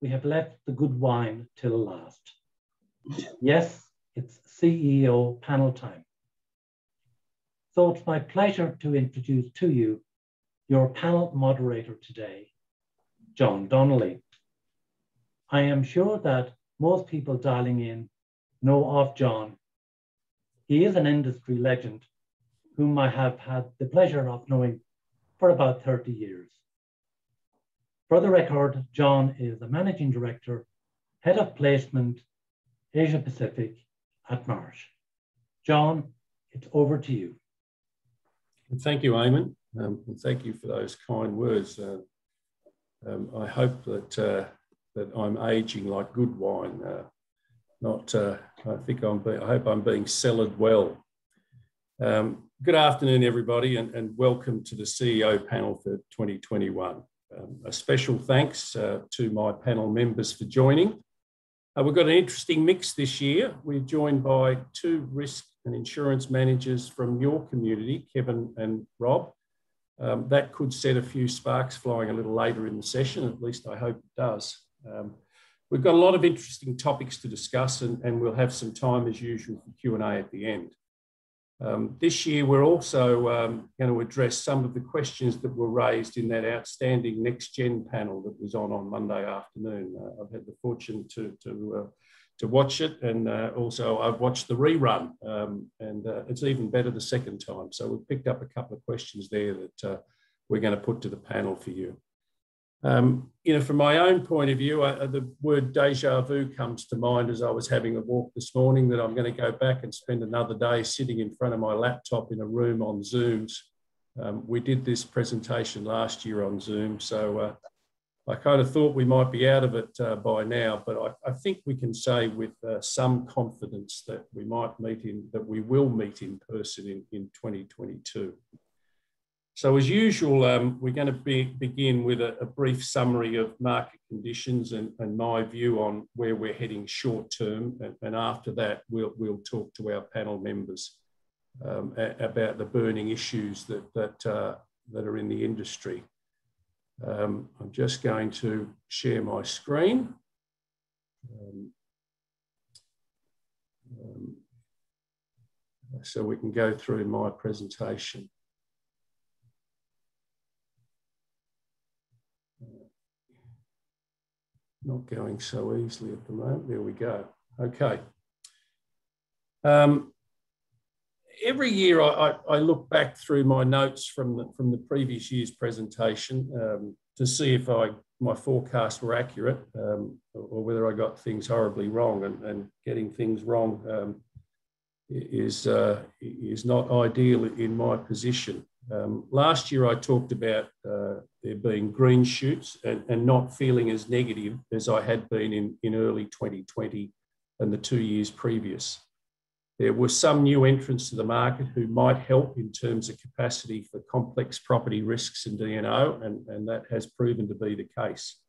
we have left the good wine till last. Yes, it's CEO panel time. So it's my pleasure to introduce to you your panel moderator today, John Donnelly. I am sure that most people dialing in know of John. He is an industry legend whom I have had the pleasure of knowing for about 30 years. For the record, John is the Managing Director, Head of Placement, Asia Pacific at Marsh. John, it's over to you. Thank you, Eamon, and thank you for those kind words. I hope that I'm aging like good wine. I hope I'm being cellared well. Good afternoon, everybody, and welcome to the CEO panel for 2021. A special thanks to my panel members for joining. We've got an interesting mix this year. We're joined by two risk and insurance managers from your community, Kevin and Rob. That could set a few sparks flying a little later in the session, at least I hope it does. We've got a lot of interesting topics to discuss and we'll have some time as usual for Q&A at the end. This year, we're also going to address some of the questions that were raised in that outstanding Next Gen panel that was on Monday afternoon. I've had the fortune to watch it, and also I've watched the rerun, and it's even better the second time. So we've picked up a couple of questions there that we're going to put to the panel for you. From my own point of view, the word déjà vu comes to mind as I was having a walk this morning, that I'm going to go back and spend another day sitting in front of my laptop in a room on Zooms. We did this presentation last year on Zoom, so I kind of thought we might be out of it by now, but I think we can say with some confidence that we will meet in person in 2022. So as usual, we're going to begin with a brief summary of market conditions and my view on where we're heading short term. And after that, we'll talk to our panel members about the burning issues that are in the industry. I'm just going to share my screen. So we can go through my presentation. Not going so easily at the moment. There we go. Okay. Every year I look back through my notes from the previous year's presentation to see if my forecasts were accurate or whether I got things horribly wrong. And getting things wrong is not ideal in my position. Last year I talked about there being green shoots and not feeling as negative as I had been in early 2020 and the 2 years previous. There were some new entrants to the market who might help in terms of capacity for complex property risks and D&O, and that has proven to be the case.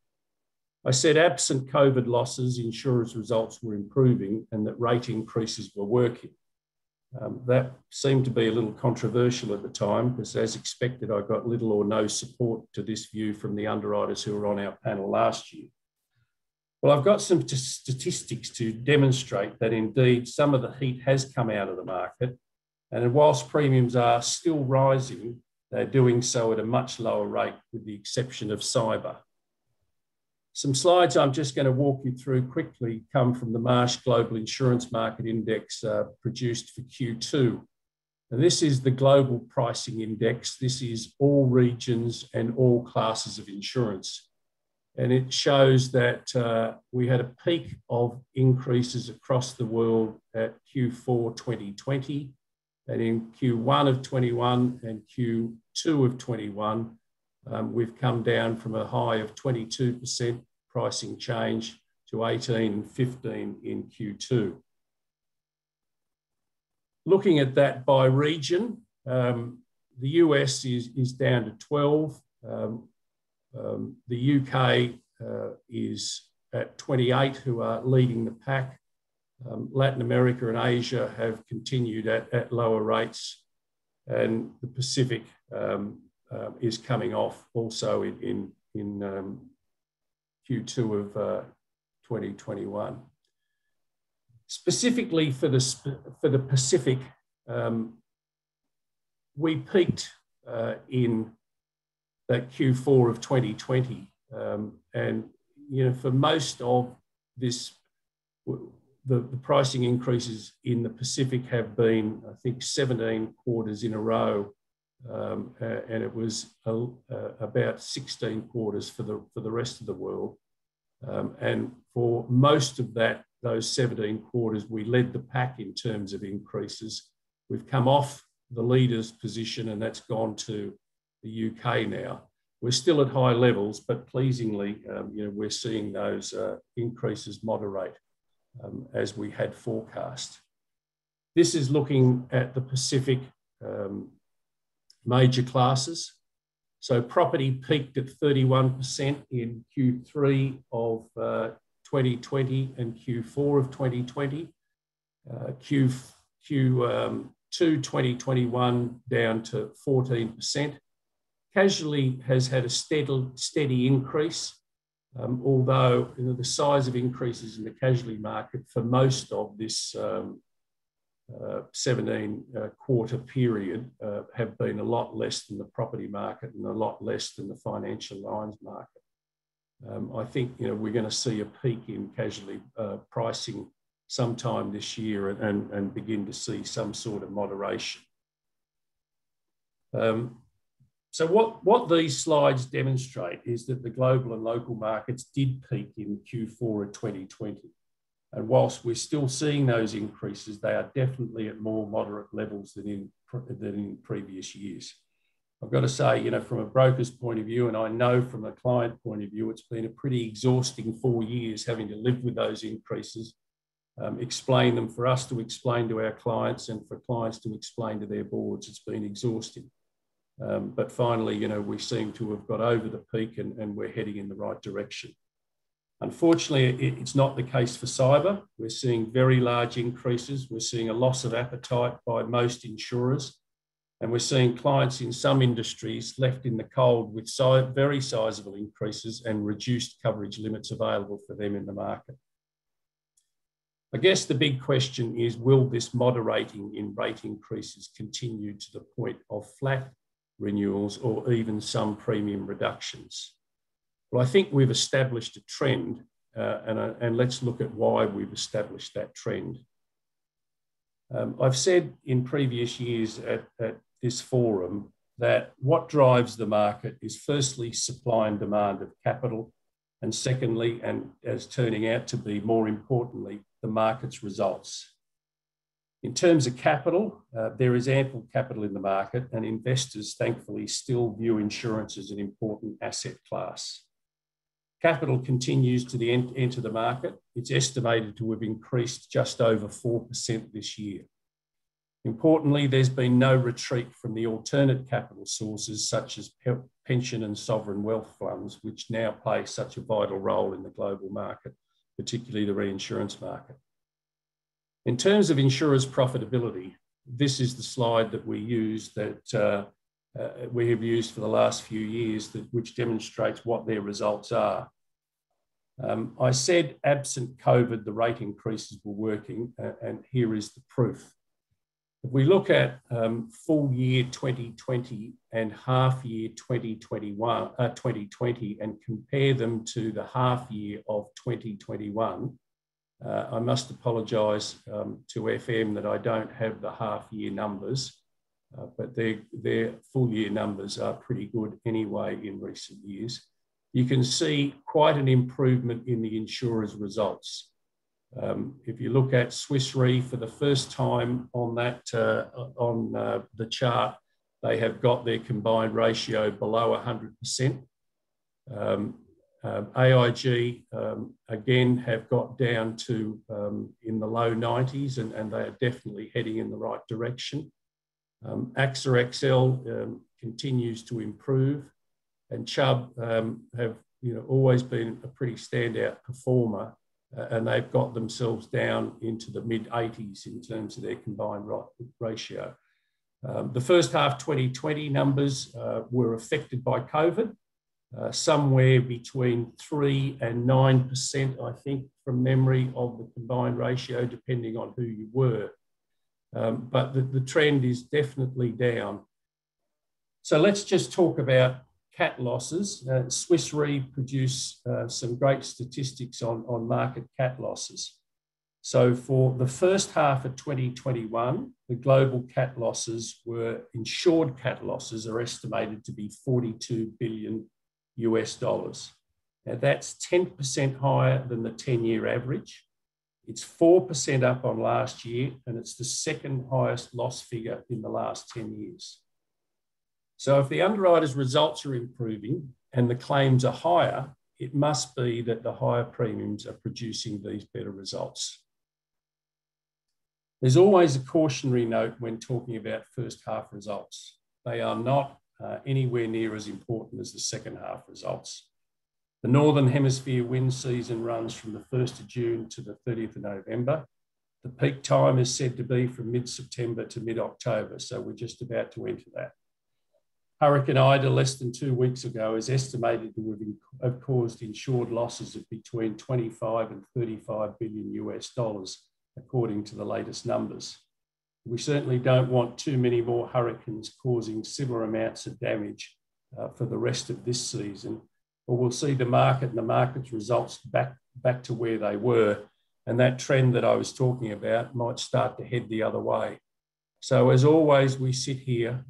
I said absent COVID losses, insurers' results were improving and that rate increases were working. That seemed to be a little controversial at the time because, as expected, I got little or no support to this view from the underwriters who were on our panel last year. Well, I've got some statistics to demonstrate that indeed some of the heat has come out of the market, and whilst premiums are still rising, they're doing so at a much lower rate with the exception of cyber. Some slides I'm just going to walk you through quickly come from the Marsh Global Insurance Market Index produced for Q2. And this is the global pricing index. This is all regions and all classes of insurance. And it shows that we had a peak of increases across the world at Q4 2020, and in Q1 of 21 and Q2 of 21, we've come down from a high of 22% pricing change to 18 and 15 in Q2. Looking at that by region, the US is down to 12. The UK is at 28, who are leading the pack. Latin America and Asia have continued at lower rates, and the Pacific is coming off also in Q2 of 2021. Specifically for the Pacific, we peaked in that Q4 of 2020, and for most of this, the pricing increases in the Pacific have been, I think, 17 quarters in a row, and it was about 16 quarters for the rest of the world. And for most of those 17 quarters, we led the pack in terms of increases. We've come off the leader's position, and that's gone to the UK now. We're still at high levels, but pleasingly, we're seeing those increases moderate as we had forecast. This is looking at the Pacific major classes. So property peaked at 31% in Q3 of 2020 and Q4 of 2020. Q2 2021 down to 14%. Casualty has had a steady increase, although the size of increases in the casualty market for most of this 17-quarter period have been a lot less than the property market and a lot less than the financial lines market. I think we're going to see a peak in casualty pricing sometime this year and begin to see some sort of moderation. So what these slides demonstrate is that the global and local markets did peak in Q4 of 2020. And whilst we're still seeing those increases, they are definitely at more moderate levels than in previous years. I've got to say, from a broker's point of view, and I know from a client point of view, it's been a pretty exhausting 4 years having to live with those increases, explain them, for us to explain to our clients and for clients to explain to their boards. It's been exhausting. But finally, we seem to have got over the peak and we're heading in the right direction. Unfortunately, it's not the case for cyber. We're seeing very large increases. We're seeing a loss of appetite by most insurers. And we're seeing clients in some industries left in the cold with very sizable increases and reduced coverage limits available for them in the market. I guess the big question is, will this moderating in rate increases continue to the point of flat renewals or even some premium reductions? Well, I think we've established a trend, and let's look at why we've established that trend. I've said in previous years at this forum that what drives the market is firstly supply and demand of capital, and secondly, and as turning out to be more importantly, the market's results. In terms of capital, there is ample capital in the market, and investors thankfully still view insurance as an important asset class. Capital continues to enter the market. It's estimated to have increased just over 4% this year. Importantly, there's been no retreat from the alternate capital sources such as pension and sovereign wealth funds, which now play such a vital role in the global market, particularly the reinsurance market. In terms of insurers' profitability, this is the slide that we use that we have used for the last few years, which demonstrates what their results are. I said absent COVID, the rate increases were working, and here is the proof. If we look at full year 2020 and half year 2020 and compare them to the half year of 2021, I must apologise to FM that I don't have the half year numbers, but their full year numbers are pretty good anyway in recent years. You can see quite an improvement in the insurers' results. If you look at Swiss Re for the first time on that the chart, they have got their combined ratio below 100%. AIG again have got down to in the low 90s, and they are definitely heading in the right direction. AXA XL continues to improve, and Chubb have always been a pretty standout performer, and they've got themselves down into the mid-80s in terms of their combined ratio. The first half 2020 numbers were affected by COVID, somewhere between 3 and 9%, I think, from memory, of the combined ratio, depending on who you were. But the trend is definitely down. So let's just talk about cat losses. Swiss Re produced some great statistics on market cat losses. So for the first half of 2021, the global cat losses were, insured cat losses are estimated to be $42 billion US. Now that's 10% higher than the 10-year average. It's 4% up on last year, and it's the second highest loss figure in the last 10 years. So if the underwriters' results are improving and the claims are higher, it must be that the higher premiums are producing these better results. There's always a cautionary note when talking about first half results. They are not anywhere near as important as the second half results. The Northern Hemisphere wind season runs from the 1st of June to the 30th of November. The peak time is said to be from mid-September to mid-October, so we're just about to enter that. Hurricane Ida, less than 2 weeks ago, is estimated to have caused insured losses of between 25 and 35 billion US dollars, according to the latest numbers. We certainly don't want too many more hurricanes causing similar amounts of damage for the rest of this season, or we'll see the market and the market's results back to where they were, and that trend that I was talking about might start to head the other way. So as always, we sit here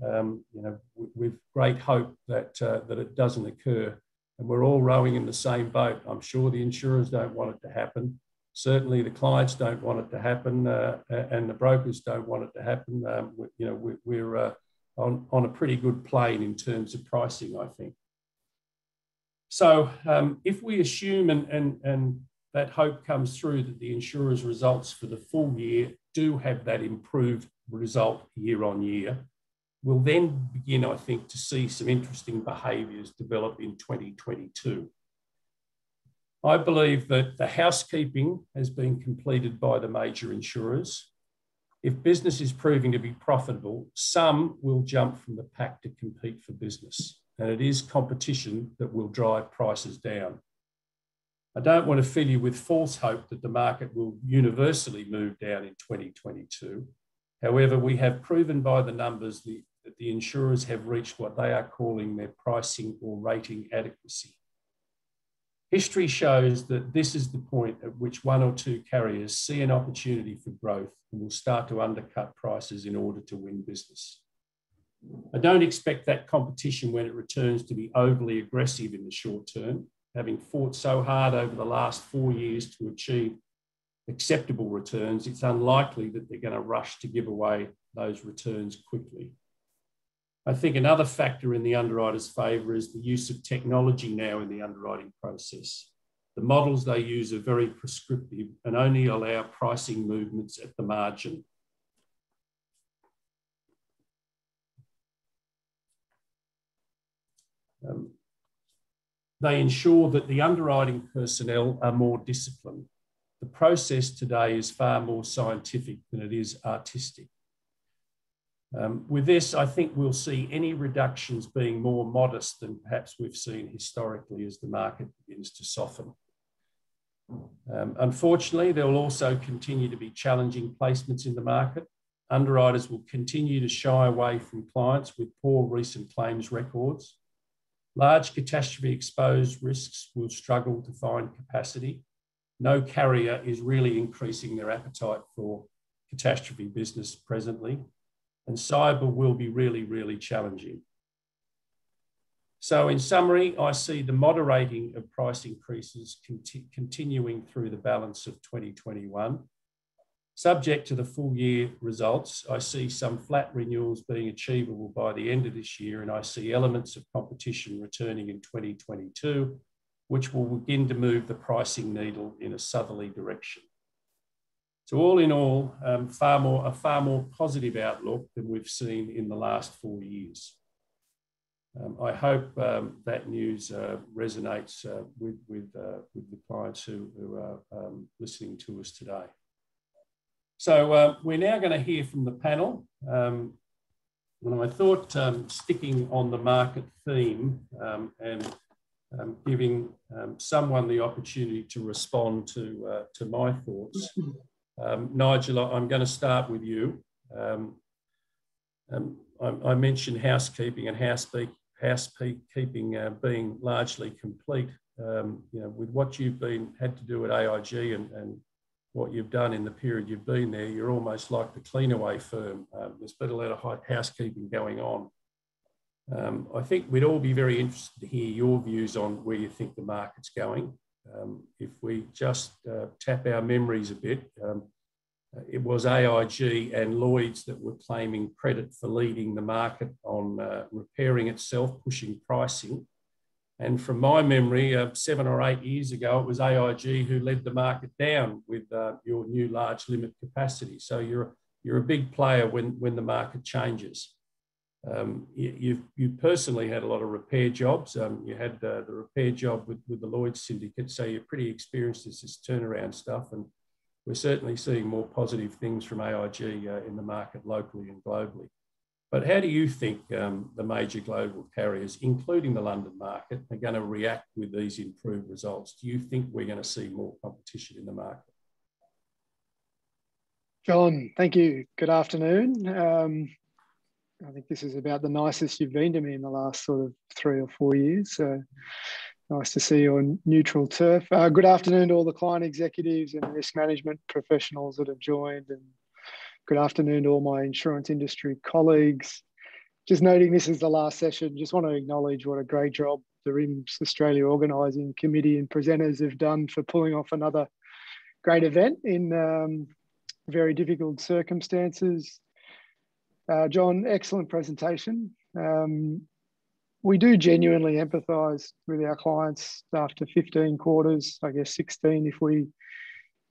with great hope that it doesn't occur, and we're all rowing in the same boat. I'm sure the insurers don't want it to happen. Certainly the clients don't want it to happen, and the brokers don't want it to happen. We're on a pretty good plane in terms of pricing, I think. So if we assume, and that hope comes through, that the insurers' results for the full year do have that improved result year on year, we'll then begin, I think, to see some interesting behaviours develop in 2022. I believe that the housekeeping has been completed by the major insurers. If business is proving to be profitable, some will jump from the pack to compete for business, and it is competition that will drive prices down. I don't want to fill you with false hope that the market will universally move down in 2022. However, we have proven by the numbers that the insurers have reached what they are calling their pricing or rating adequacy. History shows that this is the point at which one or two carriers see an opportunity for growth and will start to undercut prices in order to win business. I don't expect that competition, when it returns, to be overly aggressive in the short term. Having fought so hard over the last 4 years to achieve acceptable returns, it's unlikely that they're going to rush to give away those returns quickly. I think another factor in the underwriter's favour is the use of technology now in the underwriting process. The models they use are very prescriptive and only allow pricing movements at the margin. They ensure that the underwriting personnel are more disciplined. The process today is far more scientific than it is artistic. With this, I think we'll see any reductions being more modest than perhaps we've seen historically as the market begins to soften. Unfortunately, there will also continue to be challenging placements in the market. Underwriters will continue to shy away from clients with poor recent claims records. Large catastrophe exposed risks will struggle to find capacity. No carrier is really increasing their appetite for catastrophe business presently, and cyber will be really, really challenging. So in summary, I see the moderating of price increases continuing through the balance of 2021. Subject to the full year results, I see some flat renewals being achievable by the end of this year, and I see elements of competition returning in 2022, which will begin to move the pricing needle in a southerly direction. So all in all, a far more positive outlook than we've seen in the last 4 years. I hope that news resonates with the clients who are listening to us today. So we're now going to hear from the panel. And I thought, sticking on the market theme and giving someone the opportunity to respond to my thoughts. Nigel, I'm going to start with you. I mentioned housekeeping and housekeeping being largely complete. With what you've had to do at AIG and what you've done in the period you've been there, you're almost like the cleanaway firm. There's been a lot of housekeeping going on. I think we'd all be very interested to hear your views on where you think the market's going. If we just tap our memories a bit, it was AIG and Lloyd's that were claiming credit for leading the market on repairing itself, pushing pricing. And from my memory, 7 or 8 years ago, it was AIG who led the market down with your new large limit capacity. So you're a big player when the market changes. You personally had a lot of repair jobs. You had the repair job with the Lloyd's syndicate, so you're pretty experienced as this turnaround stuff. And we're certainly seeing more positive things from AIG in the market locally and globally. But how do you think the major global carriers, including the London market, are going to react with these improved results? Do you think we're going to see more competition in the market? John, thank you. Good afternoon. I think this is about the nicest you've been to me in the last sort of 3 or 4 years. So nice to see you on neutral turf. Good afternoon to all the client executives and risk management professionals that have joined, and good afternoon to all my insurance industry colleagues. Just noting this is the last session, just want to acknowledge what a great job the RIMS Australia Organising Committee and presenters have done for pulling off another great event in very difficult circumstances. John, excellent presentation. We do genuinely empathise with our clients after 15 quarters, I guess 16 if we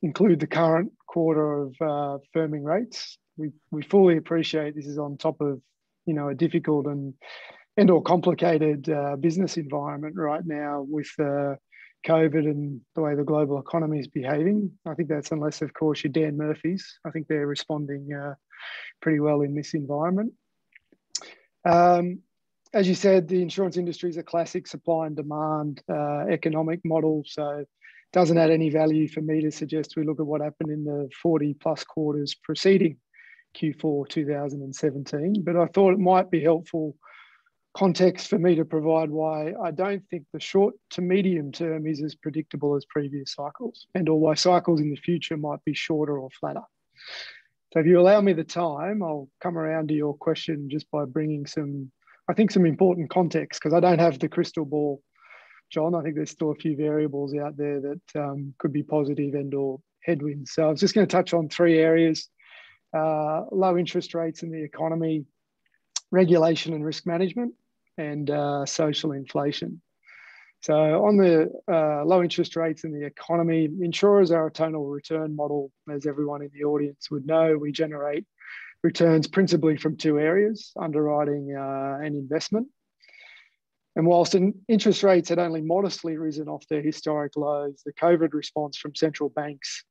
include the current quarter of firming rates. We fully appreciate this is on top of a difficult and or complicated business environment right now with COVID and the way the global economy is behaving. I think that's, unless of course you're Dan Murphy's, I think they're responding pretty well in this environment. As you said, the insurance industry is a classic supply and demand economic model, so it doesn't add any value for me to suggest we look at what happened in the 40 plus quarters preceding Q4 2017, but I thought it might be helpful context for me to provide why I don't think the short to medium term is as predictable as previous cycles, and or why cycles in the future might be shorter or flatter. So if you allow me the time, I'll come around to your question just by bringing some important context, because I don't have the crystal ball, John. I think there's still a few variables out there that could be positive and or headwinds. So I was just going to touch on 3 areas: low interest rates in the economy, regulation and risk management, and social inflation. So on the low interest rates in the economy, insurers are a total return model. As everyone in the audience would know, we generate returns principally from 2 areas: underwriting and investment. And whilst interest rates had only modestly risen off their historic lows, the COVID response from central banks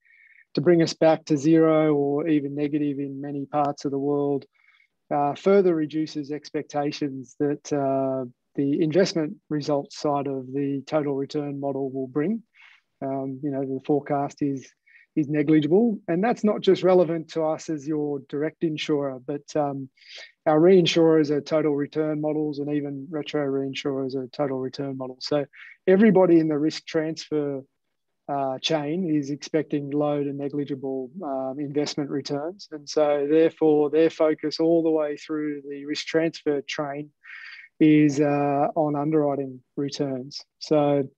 to bring us back to zero or even negative in many parts of the world further reduces expectations that the investment results side of the total return model will bring. The forecast is negligible, and that's not just relevant to us as your direct insurer, but our reinsurers are total return models, and even retro reinsurers are total return models. So everybody in the risk transfer chain is expecting low to negligible investment returns, and so therefore their focus all the way through the risk transfer train is on underwriting returns. So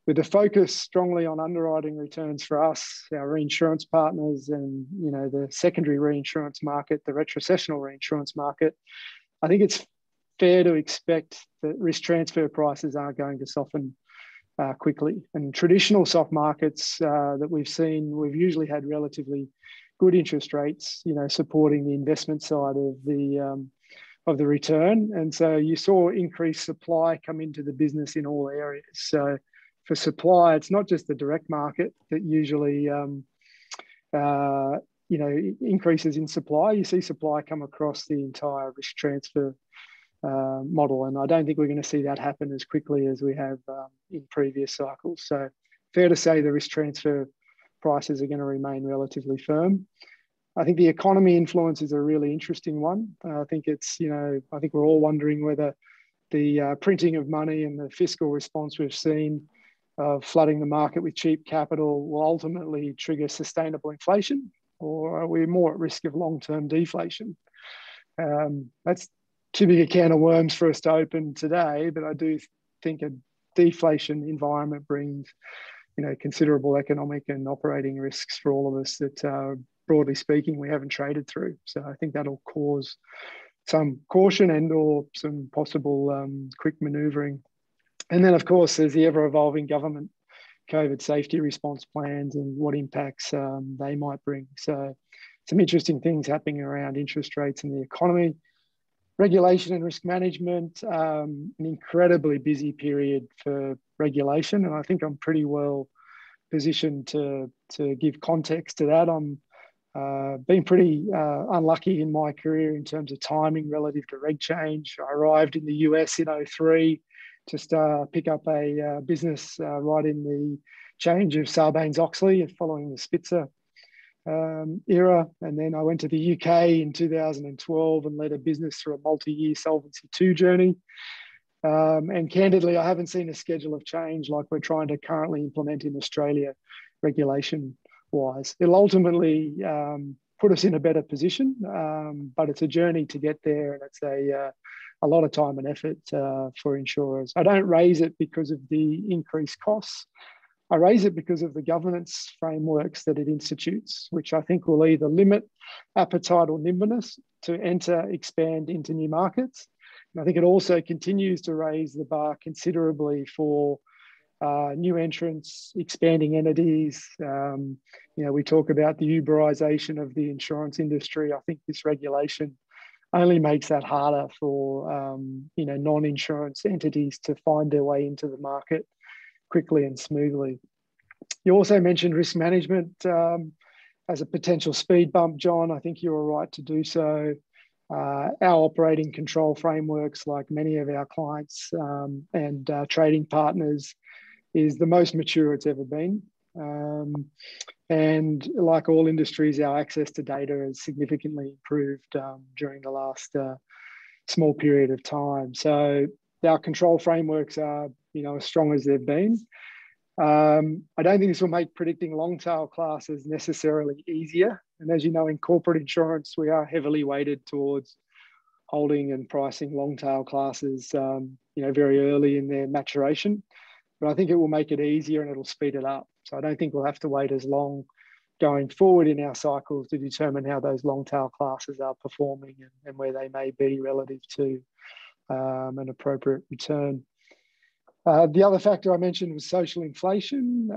with the focus strongly on underwriting returns for us, our reinsurance partners, and the secondary reinsurance market, the retrocessional reinsurance market, I think it's fair to expect that risk transfer prices aren't going to soften quickly. And traditional soft markets that we've seen, we've usually had relatively good interest rates, supporting the investment side of the return. And so you saw increased supply come into the business in all areas. So for supply, it's not just the direct market that usually increases in supply. You see supply come across the entire risk transfer model. And I don't think we're going to see that happen as quickly as we have in previous cycles. So fair to say the risk transfer prices are going to remain relatively firm. I think the economy influence is a really interesting one. I think it's, I think we're all wondering whether the printing of money and the fiscal response we've seen of flooding the market with cheap capital will ultimately trigger sustainable inflation, or are we more at risk of long-term deflation? That's too big a can of worms for us to open today, but I do think a deflation environment brings, considerable economic and operating risks for all of us that, broadly speaking, we haven't traded through. So I think that'll cause some caution and or some possible quick manoeuvring. And then, of course, there's the ever-evolving government COVID safety response plans and what impacts they might bring. So some interesting things happening around interest rates and the economy. Regulation and risk management, an incredibly busy period for regulation. And I think I'm pretty well positioned to give context to that. I'm been pretty unlucky in my career in terms of timing relative to reg change. I arrived in the US in 2003, just pick up a business right in the change of Sarbanes-Oxley following the Spitzer era. And then I went to the UK in 2012 and led a business through a multi-year Solvency II journey. And candidly, I haven't seen a schedule of change like we're trying to currently implement in Australia regulation-wise. It'll ultimately put us in a better position, but it's a journey to get there, and it's a lot of time and effort for insurers. I don't raise it because of the increased costs. I raise it because of the governance frameworks that it institutes, which I think will either limit appetite or nimbleness to enter, expand into new markets. And I think it also continues to raise the bar considerably for new entrants, expanding entities. We talk about the Uberization of the insurance industry. I think this regulation only makes that harder for non-insurance entities to find their way into the market quickly and smoothly. You also mentioned risk management as a potential speed bump, John. I think you were right to do so. Our operating control frameworks, like many of our clients and trading partners, is the most mature it's ever been. And like all industries, our access to data has significantly improved during the last small period of time. So our control frameworks are, as strong as they've been. I don't think this will make predicting long tail classes necessarily easier. And as you know, in corporate insurance, we are heavily weighted towards holding and pricing long tail classes, very early in their maturation. But I think it will make it easier and it'll speed it up. So I don't think we'll have to wait as long going forward in our cycles to determine how those long tail classes are performing and where they may be relative to an appropriate return. The other factor I mentioned was social inflation.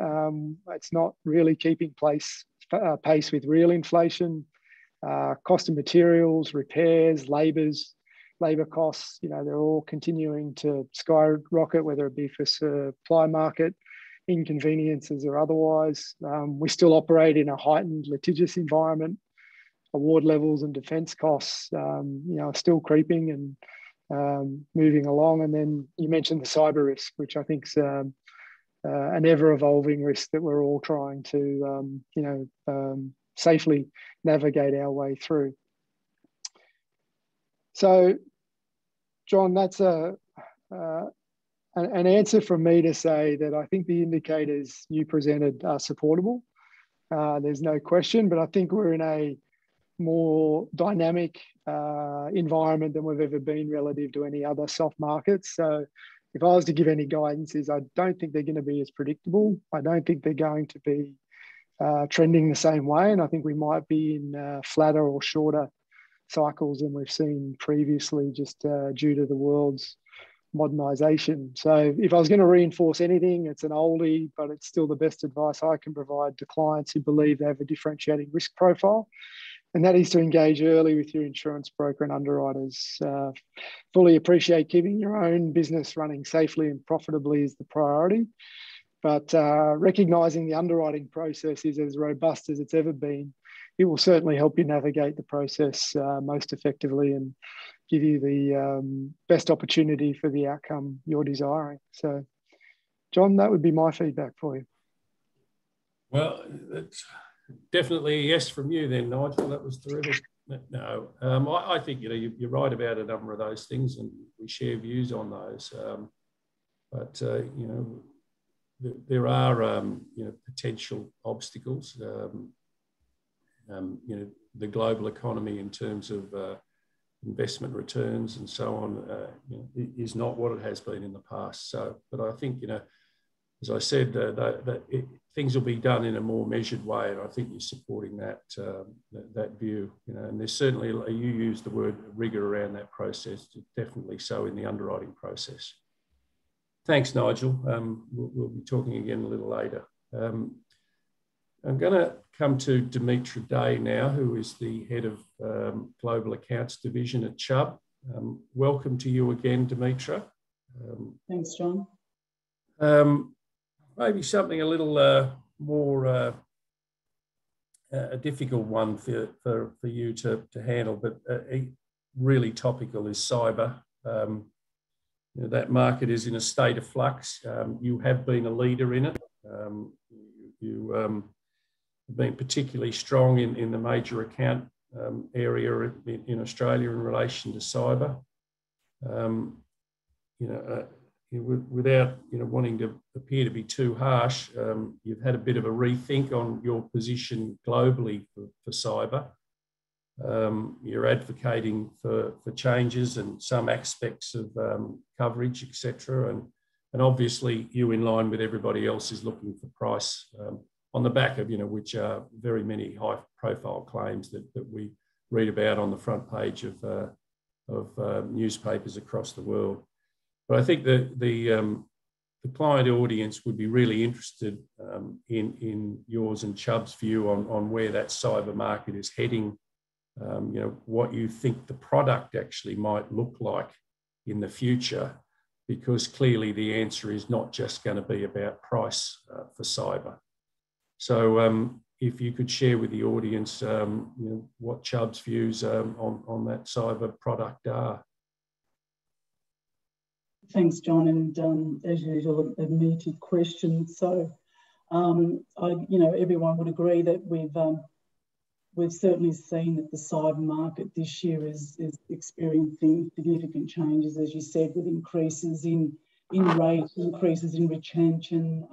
It's not really keeping pace with real inflation. Cost of materials, repairs, labour costs, they're all continuing to skyrocket, whether it be for supply market inconveniences or otherwise. We still operate in a heightened litigious environment. Award levels and defence costs, are still creeping and moving along. And then you mentioned the cyber risk, which I think is an ever-evolving risk that we're all trying to, safely navigate our way through. So, John, that's an answer from me to say that I think the indicators you presented are supportable. There's no question, but I think we're in a more dynamic environment than we've ever been relative to any other soft markets. So if I was to give any guidance, I don't think they're going to be as predictable. I don't think they're going to be trending the same way. And I think we might be in flatter or shorter cycles than we've seen previously, just due to the world's modernisation. So if I was going to reinforce anything, it's an oldie, but it's still the best advice I can provide to clients who believe they have a differentiating risk profile. And that is to engage early with your insurance broker and underwriters. Fully appreciate keeping your own business running safely and profitably is the priority. But recognising the underwriting process is as robust as it's ever been it will certainly help you navigate the process most effectively and give you the best opportunity for the outcome you're desiring. So, John, that would be my feedback for you. Well, it's definitely a yes from you then, Nigel. That was terrific. No, I think you're right about a number of those things, and we share views on those. But there are potential obstacles. The global economy in terms of investment returns and so on is not what it has been in the past. So, but I think as I said, things will be done in a more measured way, and I think you're supporting that that view. And there's certainly, you used the word rigour around that process, definitely so in the underwriting process. Thanks, Nigel. We'll be talking again a little later. I'm going to come to Dimitra Day now, who is the head of Global Accounts Division at Chubb. Welcome to you again, Dimitra. Thanks, John. Maybe something a little more a difficult one for you to handle, but really topical is cyber. That market is in a state of flux. You have been a leader in it. You have been particularly strong in the major account area in Australia in relation to cyber. Without wanting to appear to be too harsh, you've had a bit of a rethink on your position globally for cyber. You're advocating for changes and some aspects of coverage, etc. And obviously you, in line with everybody else, is looking for price on the back of, which are very many high-profile claims that we read about on the front page of newspapers across the world. But I think that the client audience would be really interested in yours and Chubb's view on where that cyber market is heading. What you think the product actually might look like in the future, because clearly the answer is not just going to be about price for cyber. So if you could share with the audience what Chubb's views on that cyber product are. Thanks, John, and as usual, a meaty question. So, everyone would agree that we've certainly seen that the cyber market this year is experiencing significant changes, as you said, with increases in rate, increases in retention,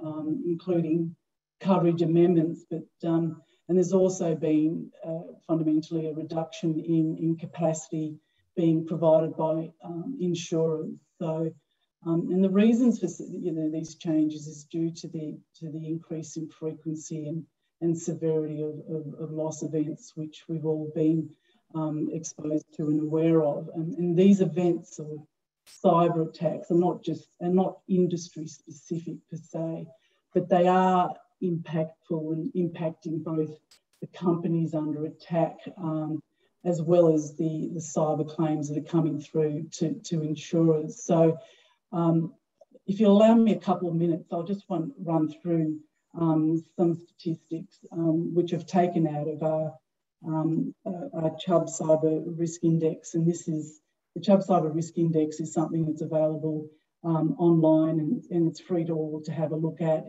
including coverage amendments. But and there's also been fundamentally a reduction in capacity being provided by insurers. So, and the reasons for these changes is due to the increase in frequency and severity of loss events, which we've all been exposed to and aware of. And these events of cyber attacks are not industry specific per se, but they are impactful and impacting both the companies under attack as well as the cyber claims that are coming through to insurers. So if you'll allow me a couple of minutes, I'll just run through some statistics which I've taken out of our Chubb Cyber Risk Index. And this is, the Chubb Cyber Risk Index is something that's available online and it's free to all to have a look at.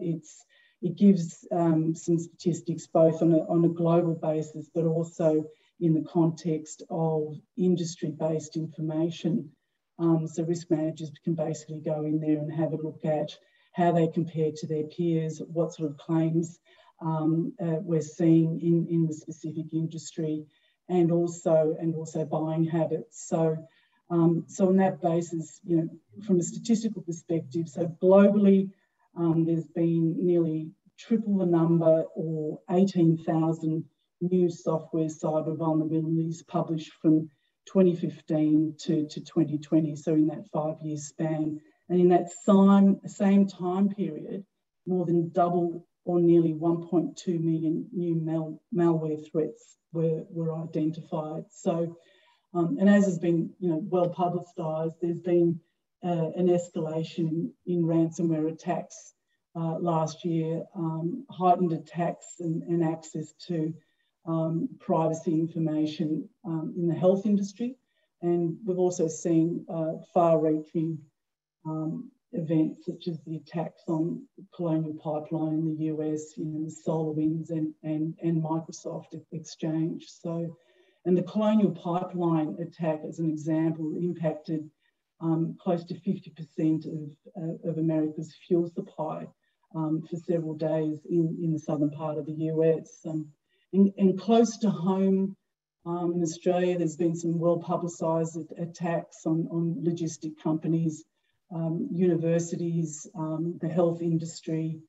It gives some statistics both on a global basis, but also in the context of industry-based information. So risk managers can basically go in there and have a look at how they compare to their peers, what sort of claims we're seeing in the specific industry, and also buying habits. So on that basis, from a statistical perspective, so globally, there's been nearly triple the number, or 18,000 new software cyber vulnerabilities published from 2015 to 2020, so in that 5-year span. And in that same time period, more than double, or nearly 1.2 million new malware threats were identified. So, and as has been well publicised, there's been an escalation in ransomware attacks last year, heightened attacks and access to privacy information in the health industry. And we've also seen far-reaching events such as the attacks on Colonial Pipeline in the US, you know, the SolarWinds and Microsoft Exchange. So, and the Colonial Pipeline attack, as an example, impacted close to 50% of America's fuel supply for several days in the southern part of the US. And close to home in Australia, there's been some well-publicised attacks on logistic companies, universities, the health industry,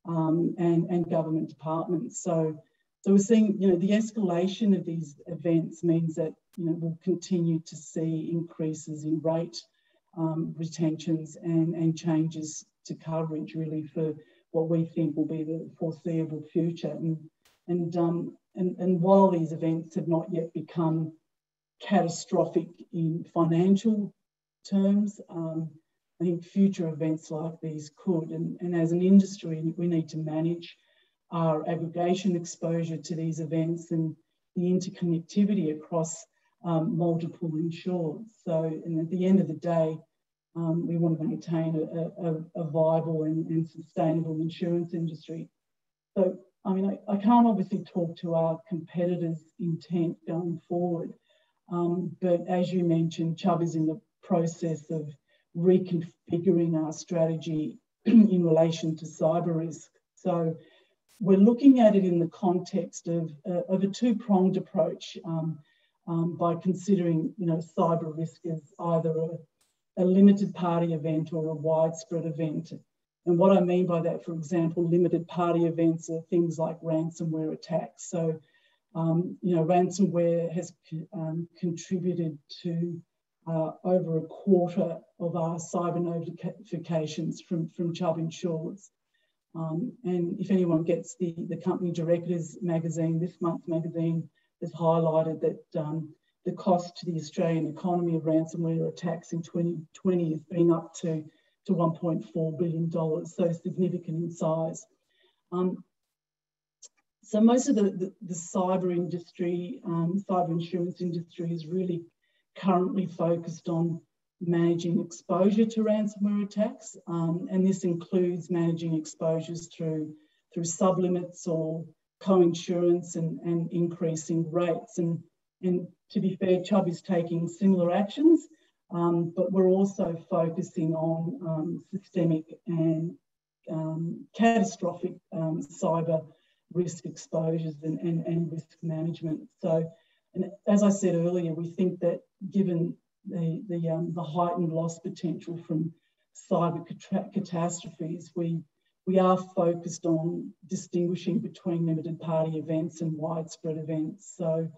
and government departments. So we're seeing, you know, the escalation of these events means that, you know, we'll continue to see increases in rate, retentions, and changes to coverage, really, for what we think will be the foreseeable future. And while these events have not yet become catastrophic in financial terms, I think future events like these could. And as an industry, we need to manage our aggregation exposure to these events and the interconnectivity across multiple insurers. So, and at the end of the day, we want to maintain a viable and sustainable insurance industry. So, I mean, I can't obviously talk to our competitors' intent going forward, but as you mentioned, Chubb is in the process of reconfiguring our strategy in relation to cyber risk. So we're looking at it in the context of a two-pronged approach by considering, you know, cyber risk as either a limited party event or a widespread event. And what I mean by that, for example, limited party events are things like ransomware attacks. So, you know, ransomware has contributed to over a quarter of our cyber notifications from Chubb insurers. And if anyone gets the Company Directors magazine, this month's magazine has highlighted that the cost to the Australian economy of ransomware attacks in 2020 has been up to $1.4 billion, so significant in size. So most of the cyber industry, cyber insurance industry is really currently focused on managing exposure to ransomware attacks, and this includes managing exposures through sublimits or co-insurance and increasing rates. And to be fair, Chubb is taking similar actions, but we're also focusing on systemic and catastrophic cyber risk exposures and risk management. So, and as I said earlier, we think that given the heightened loss potential from cyber catastrophes, we are focused on distinguishing between limited party events and widespread events. So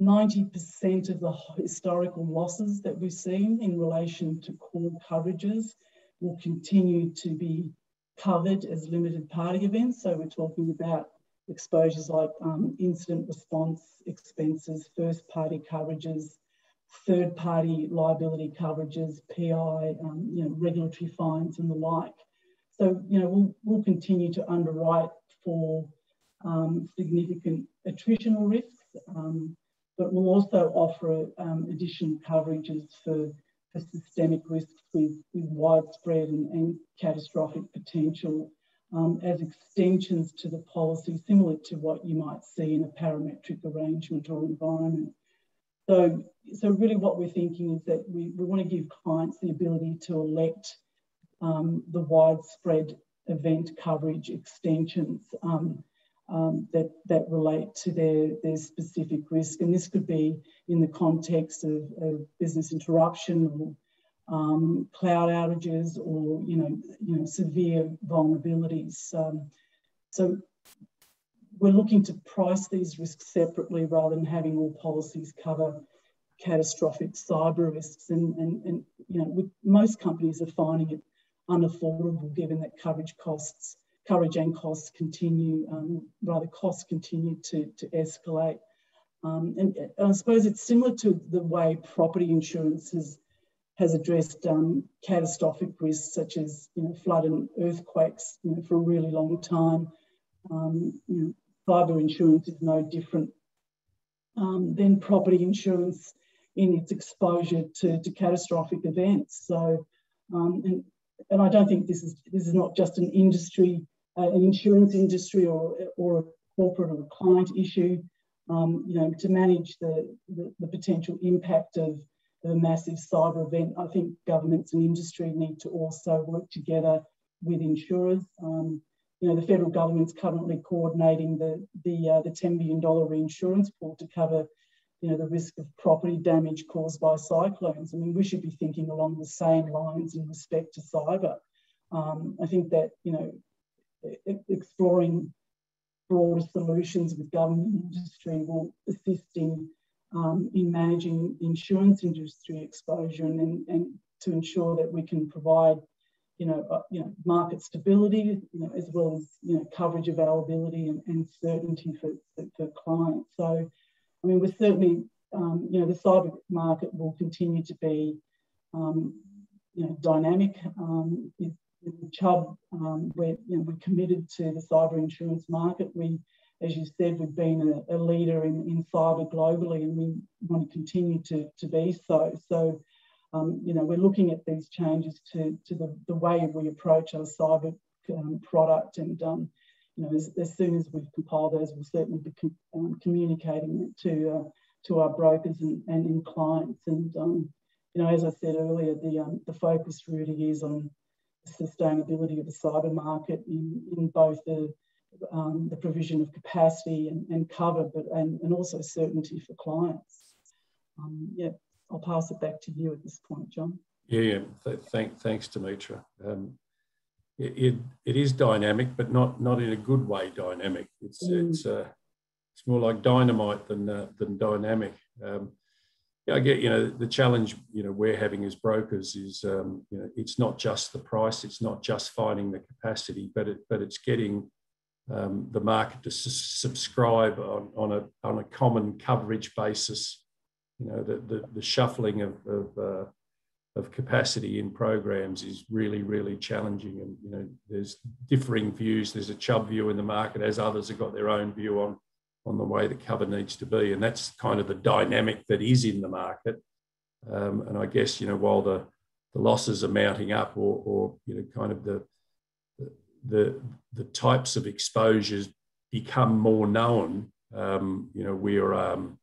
90% of the historical losses that we've seen in relation to core coverages will continue to be covered as limited party events. So we're talking about exposures like incident response expenses, first party coverages, third party liability coverages, PI, you know, regulatory fines and the like. So, you know, we'll continue to underwrite for significant attritional risks, but we'll also offer additional coverages for systemic risks with widespread and catastrophic potential as extensions to the policy, similar to what you might see in a parametric arrangement or environment. So really what we're thinking is that we want to give clients the ability to elect the widespread event coverage extensions that relate to their specific risk. And this could be in the context of business interruption or cloud outages or, you know, severe vulnerabilities. So we're looking to price these risks separately rather than having all policies cover catastrophic cyber risks. And you know, most companies are finding it unaffordable given that coverage and costs continue, costs continue to escalate. And I suppose it's similar to the way property insurance has addressed catastrophic risks such as, you know, flood and earthquakes, you know, for a really long time. You know, cyber insurance is no different than property insurance in its exposure to catastrophic events. So, and I don't think this is not just an industry, an insurance industry or a corporate or a client issue. You know, to manage the potential impact of a massive cyber event, I think governments and industry need to also work together with insurers. You know, the federal government's currently coordinating the $10 billion reinsurance pool to cover, you know, the risk of property damage caused by cyclones. I mean, we should be thinking along the same lines in respect to cyber. I think that, you know, exploring broader solutions with government and industry will assist in managing insurance industry exposure and to ensure that we can provide, you know, market stability, you know, as well as, you know, coverage availability and certainty for clients. So, I mean, we're certainly, you know, the cyber market will continue to be, you know, dynamic. In Chubb, we're committed to the cyber insurance market. We, as you said, we've been a leader in cyber globally, and we want to continue to be so. So, you know, we're looking at these changes to the way we approach our cyber product, and you know, as soon as we've compiled those, we'll certainly be communicating it to our brokers and clients. And you know, as I said earlier, the focus really is on the sustainability of the cyber market in both the provision of capacity and cover, but and also certainty for clients. Yeah, I'll pass it back to you at this point, John. Yeah. Thanks, Dimitra. It is dynamic, but not in a good way. Dynamic. It's more like dynamite than dynamic. Yeah, I get, you know, the challenge, you know, we're having as brokers is, you know, it's not just the price, it's not just finding the capacity, but it's getting the market to subscribe on a common coverage basis. You know, the shuffling of capacity in programs is really challenging, and you know, there's differing views. There's a Chubb view in the market, as others have got their own view on the way the cover needs to be, and that's kind of the dynamic that is in the market. And I guess, you know, while the losses are mounting up, or you know, kind of the types of exposures become more known, you know,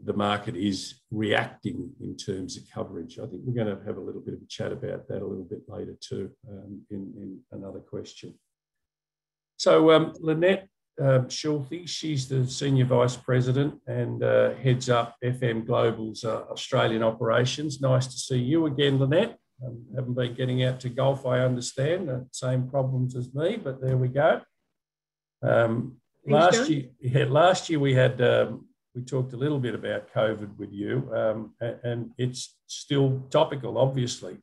the market is reacting in terms of coverage. I think we're going to have a little bit of a chat about that a little bit later too, in another question. So Lynette Schulte, she's the Senior Vice President and heads up FM Global's Australian operations. Nice to see you again, Lynette. Haven't been getting out to golf, I understand. Same problems as me, but there we go. Last year we had we talked a little bit about COVID with you, and it's still topical, obviously.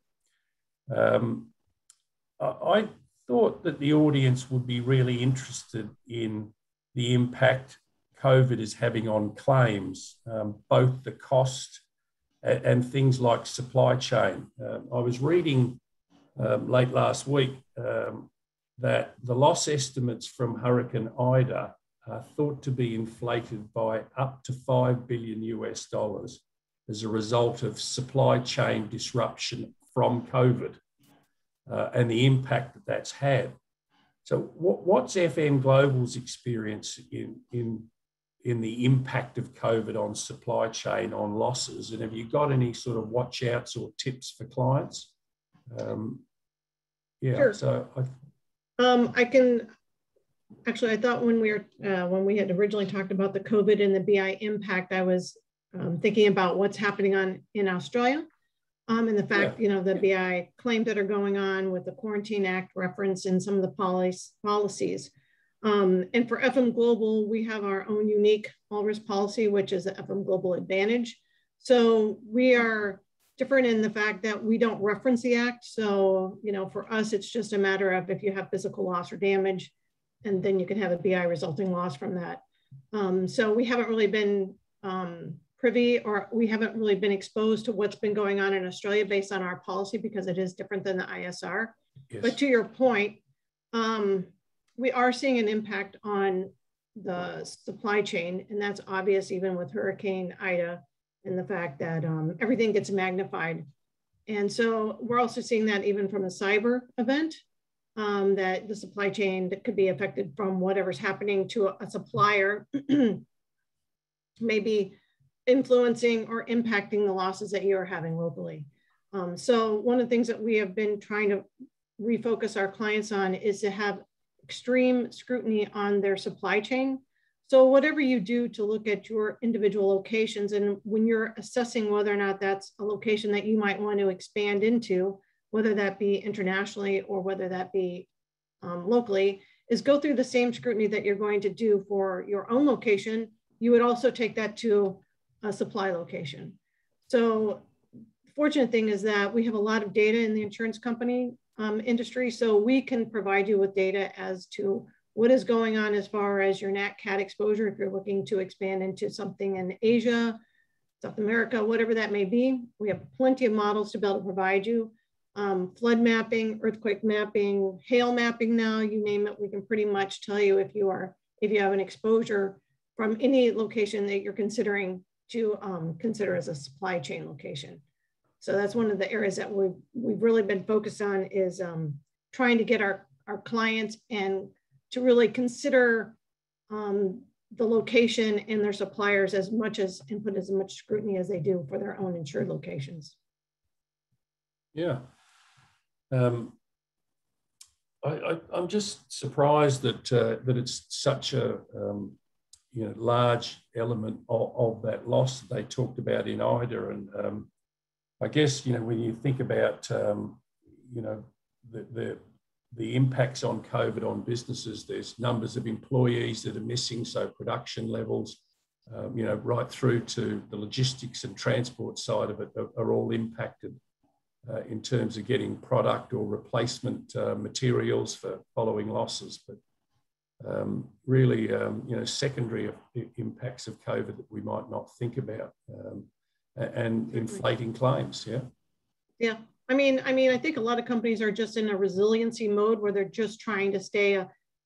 I thought that the audience would be really interested in the impact COVID is having on claims, both the cost and things like supply chain. I was reading late last week that the loss estimates from Hurricane Ida are thought to be inflated by up to $5 billion as a result of supply chain disruption from COVID. And the impact that that's had. So what's FM Global's experience in the impact of COVID on supply chain, on losses? And have you got any sort of watch outs or tips for clients? Yeah, sure. So I can, actually, I thought when we had originally talked about the COVID and the BI impact, I was thinking about what's happening in Australia. And the fact, you know, the BI claims that are going on with the Quarantine Act reference and some of the policies. And for FM Global, we have our own unique all-risk policy, which is the FM Global Advantage. So we are different in the fact that we don't reference the act. So, you know, for us, it's just a matter of if you have physical loss or damage, and then you can have a BI resulting loss from that. So we haven't really been privy, or we haven't really been exposed to what's been going on in Australia based on our policy, because it is different than the ISR. Yes. But to your point, we are seeing an impact on the supply chain. And that's obvious even with Hurricane Ida and the fact that everything gets magnified. And so we're also seeing that even from a cyber event, that the supply chain that could be affected from whatever's happening to a supplier maybe influencing or impacting the losses that you're having locally. So one of the things that we have been trying to refocus our clients on is to have extreme scrutiny on their supply chain. So whatever you do to look at your individual locations, and when you're assessing whether or not that's a location that you might want to expand into, whether that be internationally or whether that be locally, is go through the same scrutiny that you're going to do for your own location. You would also take that to a supply location. So the fortunate thing is that we have a lot of data in the insurance company industry, so we can provide you with data as to what is going on as far as your Nat Cat exposure, if you're looking to expand into something in Asia, South America, whatever that may be. We have plenty of models to be able to provide you. Flood mapping, earthquake mapping, hail mapping now, you name it, we can pretty much tell you if you have an exposure from any location that you're considering to consider as a supply chain location. So that's one of the areas that we've really been focused on, is trying to get our clients and to really consider the location and their suppliers as much as, and put as much scrutiny as they do for their own insured locations. Yeah. I'm just surprised that that it's such a large element of that loss that they talked about in Ida. And I guess, when you think about, the impacts on COVID on businesses, there's numbers of employees that are missing, so production levels, right through to the logistics and transport side of it are all impacted in terms of getting product or replacement materials for following losses. But really, secondary impacts of COVID that we might not think about, and inflating claims. Yeah. Yeah. I mean, I think a lot of companies are just in a resiliency mode where they're just trying to stay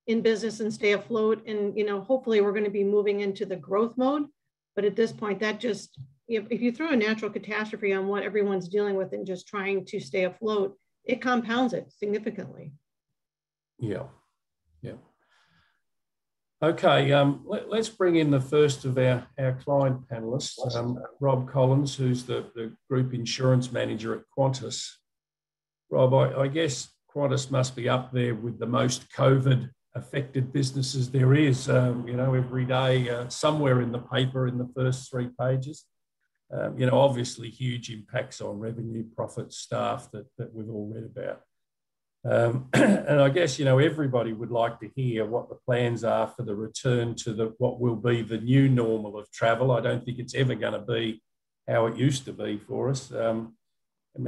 in business and stay afloat. And, hopefully we're going to be moving into the growth mode. But at this point, that just, if you throw a natural catastrophe on what everyone's dealing with and just trying to stay afloat, it compounds it significantly. Yeah. Yeah. Okay, let's bring in the first of our client panellists, Rob Collins, who's the Group Insurance Manager at Qantas. Rob, I guess Qantas must be up there with the most COVID-affected businesses there is. Every day, somewhere in the paper in the first 3 pages. Obviously huge impacts on revenue, profit, staff that we've all read about. And I guess, everybody would like to hear what the plans are for the return to what will be the new normal of travel. I don't think it's ever going to be how it used to be for us. And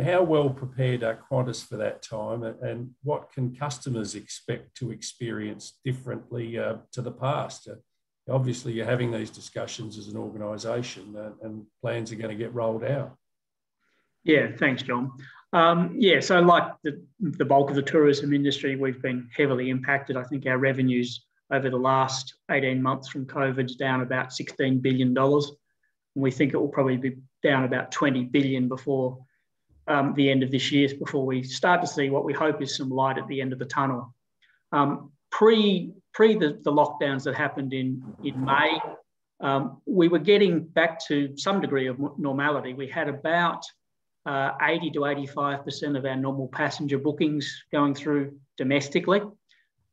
how well prepared are Qantas for that time, and what can customers expect to experience differently to the past? Obviously, you're having these discussions as an organisation, and plans are going to get rolled out. Yeah, thanks, John. So like the bulk of the tourism industry, we've been heavily impacted. I think our revenues over the last 18 months from COVID's down about $16 billion. And we think it will probably be down about 20 billion before the end of this year, before we start to see what we hope is some light at the end of the tunnel. Pre the lockdowns that happened in May, we were getting back to some degree of normality. We had about 80 to 85% of our normal passenger bookings going through domestically.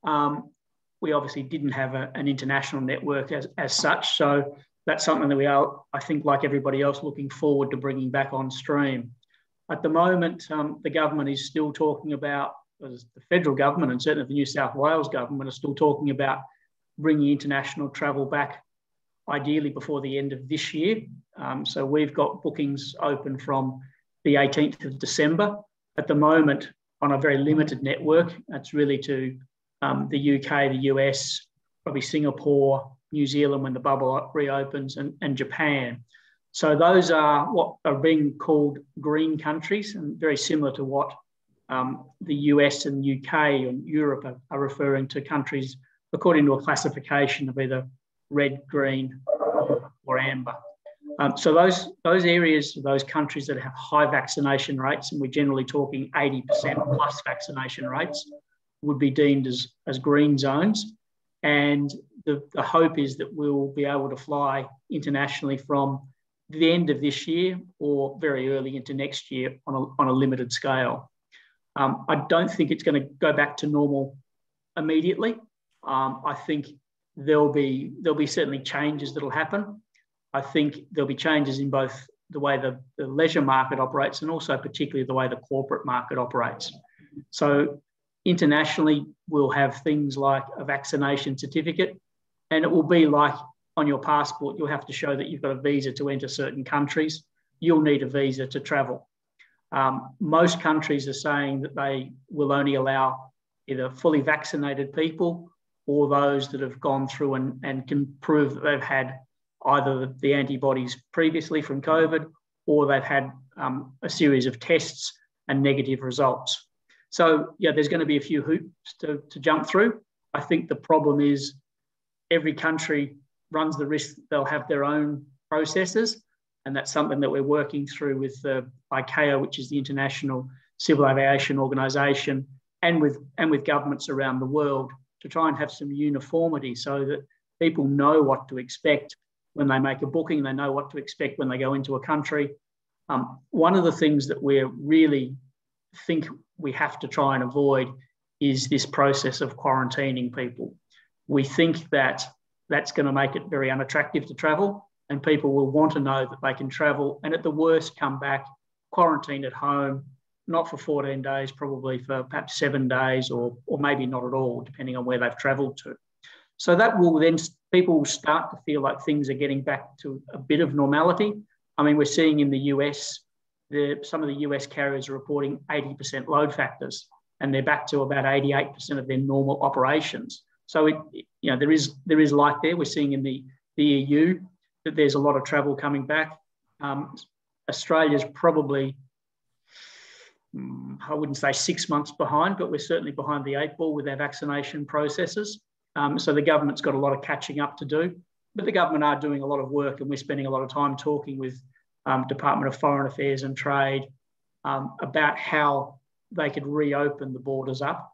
We obviously didn't have an international network as such, so that's something that we are, I think, like everybody else, looking forward to bringing back on stream. At the moment, the government is still talking about, the federal government and certainly the New South Wales government are still talking about bringing international travel back, ideally before the end of this year. So we've got bookings open from the 18th of December. At the moment, on a very limited network, that's really to the UK, the US, probably Singapore, New Zealand when the bubble reopens, and Japan. So those are what are being called green countries, and very similar to what the US and UK and Europe are referring to countries according to a classification of either red, green, or amber. So those areas, those countries that have high vaccination rates, and we're generally talking 80% plus vaccination rates, would be deemed as green zones. And the hope is that we'll be able to fly internationally from the end of this year or very early into next year on a limited scale. I don't think it's going to go back to normal immediately. I think there'll be certainly changes that'll happen. I think there'll be changes in both the way the leisure market operates and also particularly the way the corporate market operates. So internationally, we'll have things like a vaccination certificate, and it will be like on your passport, you'll have to show that you've got a visa to enter certain countries. You'll need a visa to travel. Most countries are saying that they will only allow either fully vaccinated people or those that have gone through and can prove that they've had either the antibodies previously from COVID or they've had a series of tests and negative results. So, yeah, there's going to be a few hoops to jump through. I think the problem is every country runs the risk that they'll have their own processes, and that's something that we're working through with ICAO, which is the International Civil Aviation Organisation, and with governments around the world to try and have some uniformity so that people know what to expect when they make a booking, they know what to expect when they go into a country. One of the things that we really think we have to try and avoid is this process of quarantining people. We think that that's going to make it very unattractive to travel, and people will want to know that they can travel and at the worst come back, quarantine at home, not for 14 days, probably for perhaps 7 days or maybe not at all, depending on where they've travelled to. So that will then, people will start to feel like things are getting back to a bit of normality. I mean, we're seeing in the US, some of the US carriers are reporting 80% load factors, and they're back to about 88% of their normal operations. So, there is light there. We're seeing in the EU that there's a lot of travel coming back. Australia's probably, I wouldn't say 6 months behind, but we're certainly behind the 8 ball with our vaccination processes. So the government's got a lot of catching up to do, but the government are doing a lot of work, and we're spending a lot of time talking with Department of Foreign Affairs and Trade about how they could reopen the borders up.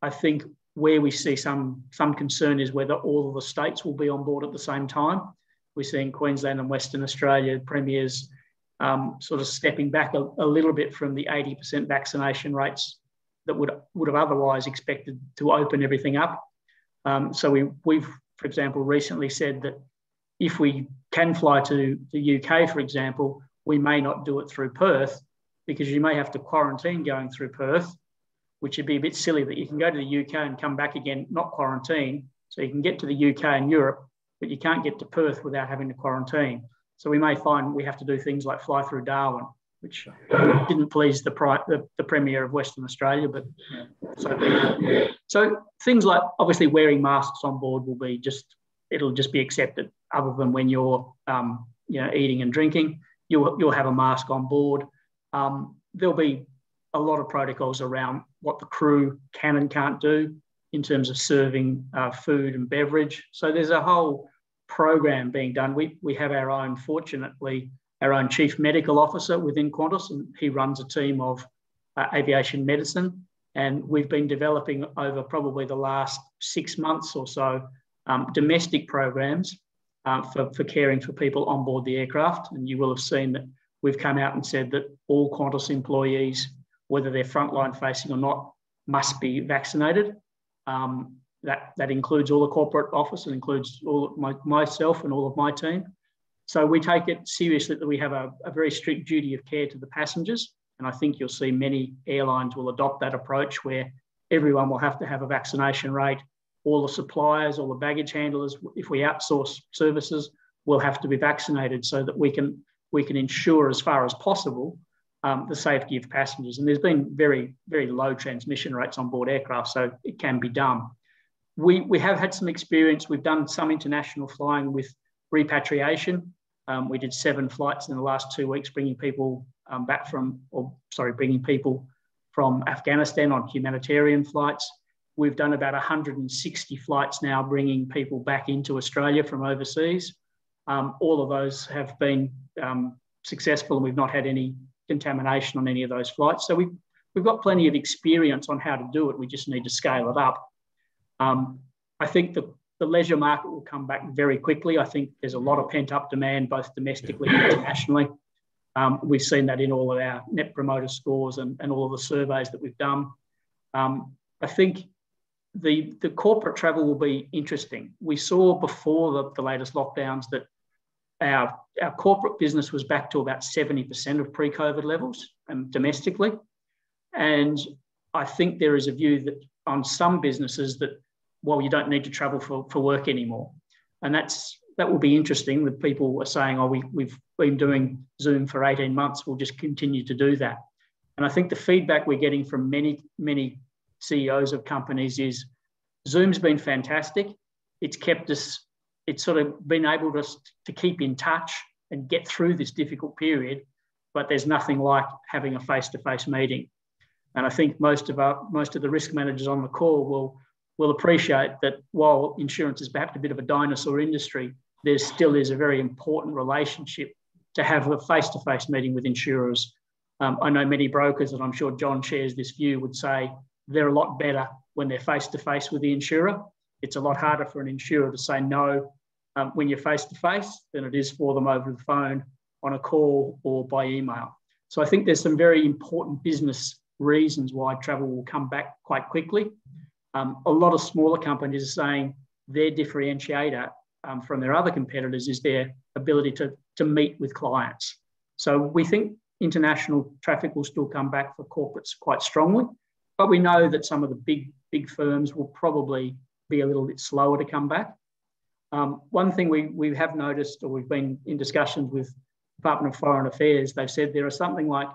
I think where we see some concern is whether all of the states will be on board at the same time. We're seeing Queensland and Western Australia premiers sort of stepping back a little bit from the 80% vaccination rates that would have otherwise expected to open everything up. So we've, for example, recently said that if we can fly to the UK, for example, we may not do it through Perth because you may have to quarantine going through Perth, which would be a bit silly that you can go to the UK and come back again, not quarantine. So you can get to the UK and Europe, but you can't get to Perth without having to quarantine. So we may find we have to do things like fly through Darwin, which didn't please the Premier of Western Australia, but so things like obviously wearing masks on board will be it'll just be accepted. Other than when you're eating and drinking, you'll have a mask on board. There'll be a lot of protocols around what the crew can and can't do in terms of serving food and beverage. So there's a whole program being done. We have fortunately, our own chief medical officer within Qantas, and he runs a team of aviation medicine. And we've been developing over probably the last 6 months or so domestic programs for caring for people on board the aircraft. And you will have seen that we've come out and said that all Qantas employees, whether they're frontline facing or not, must be vaccinated. That includes all the corporate office and includes all of myself and all of my team. So we take it seriously that we have a very strict duty of care to the passengers. And I think you'll see many airlines will adopt that approach where everyone will have to have a vaccination rate. All the suppliers, all the baggage handlers, if we outsource services, will have to be vaccinated so that we can ensure as far as possible the safety of passengers. And there's been very, very low transmission rates on board aircraft, so it can be done. We have had some experience. We've done some international flying with repatriation. We did 7 flights in the last 2 weeks, bringing people bringing people from Afghanistan on humanitarian flights. We've done about 160 flights now, bringing people back into Australia from overseas. All of those have been successful, and we've not had any contamination on any of those flights. So we've got plenty of experience on how to do it. We just need to scale it up. I think the leisure market will come back very quickly. I think there's a lot of pent-up demand, both domestically and internationally. We've seen that in all of our net promoter scores and all of the surveys that we've done. I think the corporate travel will be interesting. We saw before the latest lockdowns that our corporate business was back to about 70% of pre-COVID levels domestically. And I think there is a view that on some businesses that, well, you don't need to travel for work anymore. And that will be interesting, that people are saying, oh, we've been doing Zoom for 18 months, we'll just continue to do that. And I think the feedback we're getting from many CEOs of companies is Zoom's been fantastic. It's kept us, it's sort of been able to keep in touch and get through this difficult period, but there's nothing like having a face-to-face meeting. And I think most of the risk managers on the call will appreciate that while insurance is perhaps a bit of a dinosaur industry, there still is a very important relationship to have a face-to-face meeting with insurers. I know many brokers, and I'm sure John shares this view, would say they're a lot better when they're face-to-face with the insurer. It's a lot harder for an insurer to say no when you're face-to-face than it is for them over the phone, on a call, or by email. So I think there's some very important business reasons why travel will come back quite quickly. A lot of smaller companies are saying their differentiator from their other competitors is their ability to meet with clients. So we think international traffic will still come back for corporates quite strongly, but we know that some of the big firms will probably be a little bit slower to come back. One thing we have noticed, or we've been in discussions with Department of Foreign Affairs, they've said there are something like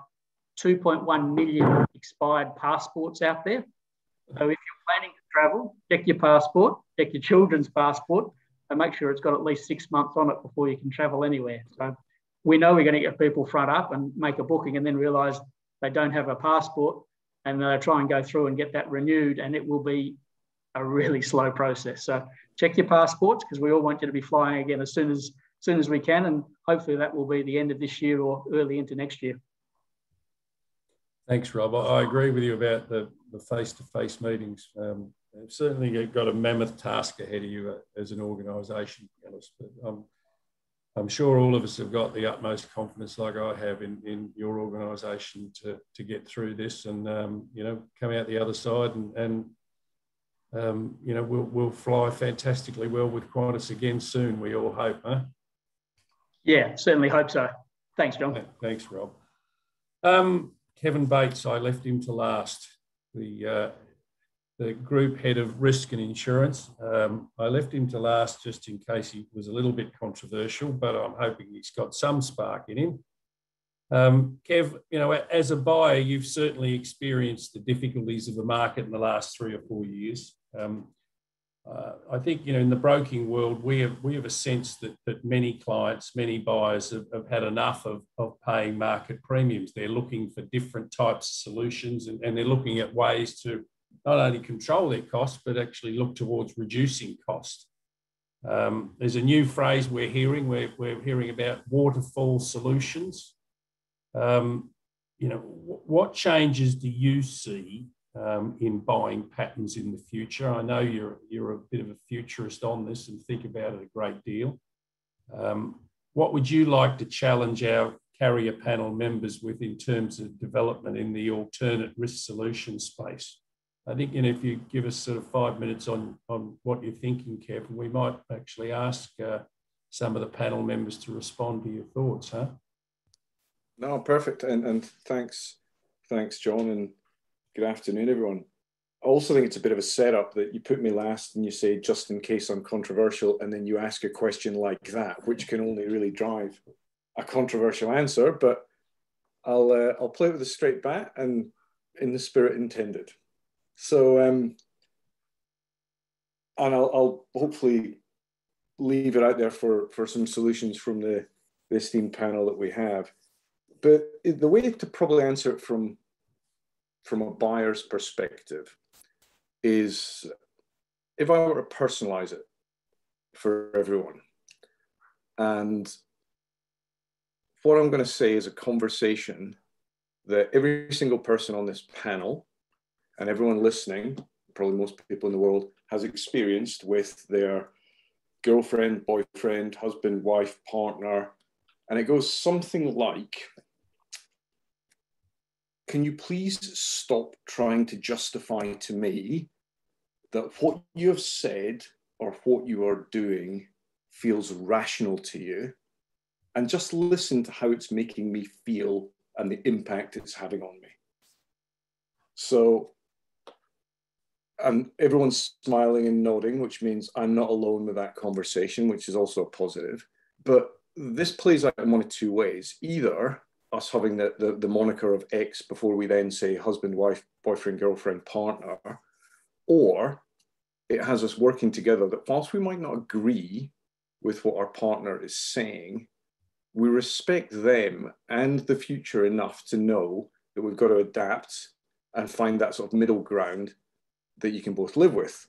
2.1 million expired passports out there. So if you're planning to travel, check your passport, check your children's passport, and make sure it's got at least 6 months on it before you can travel anywhere. So we know we're going to get people front up and make a booking and then realise they don't have a passport, and they'll try and go through and get that renewed, and it will be a really slow process. So check your passports, because we all want you to be flying again as soon as we can, and hopefully that will be the end of this year or early into next year. Thanks, Rob. I agree with you about the face-to-face meetings. Certainly you've got a mammoth task ahead of you as an organisation, but I'm sure all of us have got the utmost confidence, like I have, in your organisation to get through this and come out the other side and we'll fly fantastically well with Qantas again soon, we all hope, huh? Yeah, certainly hope so. Thanks, John. Thanks, Rob. Kevin Bates, I left him to last, the group head of risk and insurance. I left him to last just in case he was a little bit controversial, but I'm hoping he's got some spark in him. Kev, as a buyer, you've certainly experienced the difficulties of the market in the last 3 or 4 years. I think, in the broking world, we have a sense that many clients, many buyers have had enough of paying market premiums. They're looking for different types of solutions, and they're looking at ways to not only control their costs, but actually look towards reducing cost. There's a new phrase we're hearing. We're hearing about waterfall solutions. What changes do you see in buying patterns in the future? I know you're a bit of a futurist on this and think about it a great deal. What would you like to challenge our carrier panel members with in terms of development in the alternate risk solution space? I think, if you give us sort of 5 minutes on what you're thinking, Kevin, we might actually ask some of the panel members to respond to your thoughts, huh? No, perfect. And thanks, John, and good afternoon, everyone. I also think it's a bit of a setup that you put me last and you say, just in case I'm controversial, and then you ask a question like that, which can only really drive a controversial answer, but I'll play it with a straight bat and in the spirit intended. So, and I'll hopefully leave it out there for some solutions from the esteemed panel that we have. But the way to probably answer it from a buyer's perspective is, if I were to personalize it for everyone, and what I'm going to say is a conversation that every single person on this panel and everyone listening, probably most people in the world, has experienced with their girlfriend, boyfriend, husband, wife, partner. And it goes something like, can you please stop trying to justify to me that what you have said or what you are doing feels rational to you, and just listen to how it's making me feel and the impact it's having on me. So, and everyone's smiling and nodding, which means I'm not alone with that conversation, which is also a positive. But this plays out in one of two ways. Either us having the moniker of X before we then say husband, wife, boyfriend, girlfriend, partner, or it has us working together that whilst we might not agree with what our partner is saying, we respect them and the future enough to know that we've got to adapt and find that sort of middle ground that you can both live with.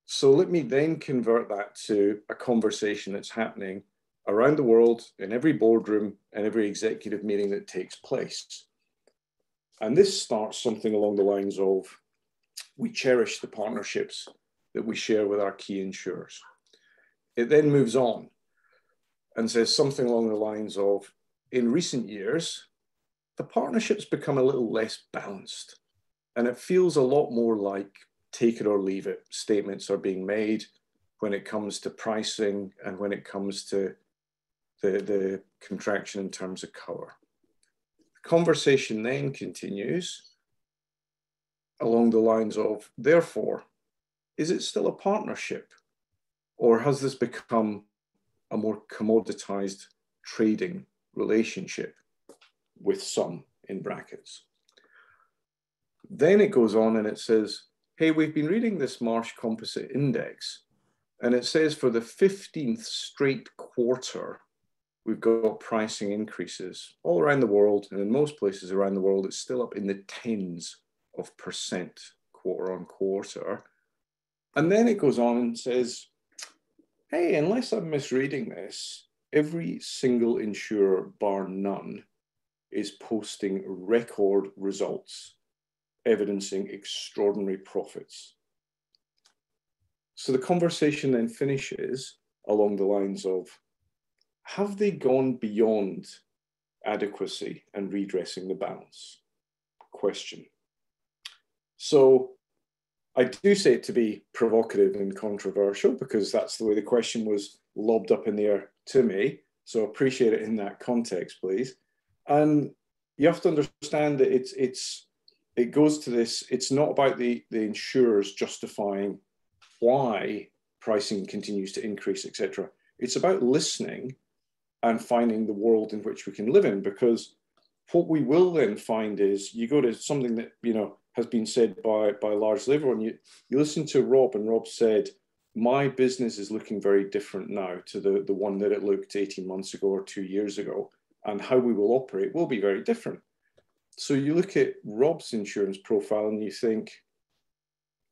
So let me then convert that to a conversation that's happening around the world, in every boardroom and every executive meeting that takes place. And this starts something along the lines of, we cherish the partnerships that we share with our key insurers. It then moves on and says something along the lines of, in recent years, the partnerships become a little less balanced. And it feels a lot more like take it or leave it statements are being made when it comes to pricing and when it comes to the contraction in terms of cover. The conversation then continues along the lines of, therefore, is it still a partnership? Or has this become a more commoditized trading relationship with some in brackets? Then it goes on and it says, hey, we've been reading this Marsh Composite Index, and it says for the 15th straight quarter, we've got pricing increases all around the world, and in most places around the world, it's still up in the tens of % quarter on quarter. And then it goes on and says, hey, unless I'm misreading this, every single insurer, bar none, is posting record results, evidencing extraordinary profits. So the conversation then finishes along the lines of, have they gone beyond adequacy and redressing the balance? Question. So I do say it to be provocative and controversial because that's the way the question was lobbed up in the air to me. So appreciate it in that context, please. And you have to understand that it goes to this, it's not about the insurers justifying why pricing continues to increase, etc. It's about listening and finding the world in which we can live in, because what we will then find is you go to something that, you know, has been said by largely everyone. You listen to Rob, and Rob said, my business is looking very different now to the one that it looked 18 months ago or 2 years ago, and how we will operate will be very different. So you look at Rob's insurance profile and you think,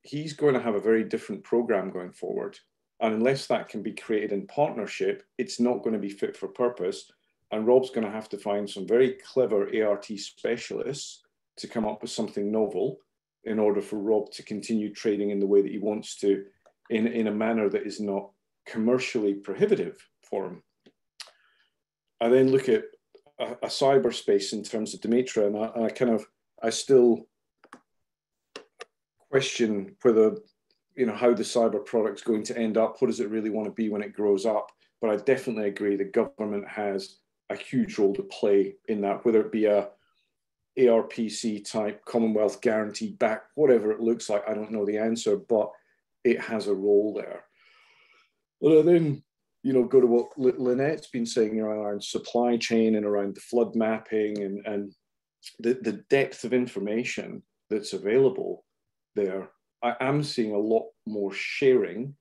he's going to have a very different program going forward. And unless that can be created in partnership, it's not going to be fit for purpose. And Rob's going to have to find some very clever ART specialists to come up with something novel in order for Rob to continue trading in the way that he wants to, in a manner that is not commercially prohibitive for him. I then look at a cyberspace in terms of Demetra, and I still question whether, you know, how the cyber product's going to end up. What does it really want to be when it grows up? But I definitely agree the government has a huge role to play in that, whether it be a ARPC type Commonwealth guaranteed back, whatever it looks like, I don't know the answer, but it has a role there. But then, you know, go to what Lynette's been saying around supply chain and around the flood mapping and the depth of information that's available there. I am seeing a lot more sharing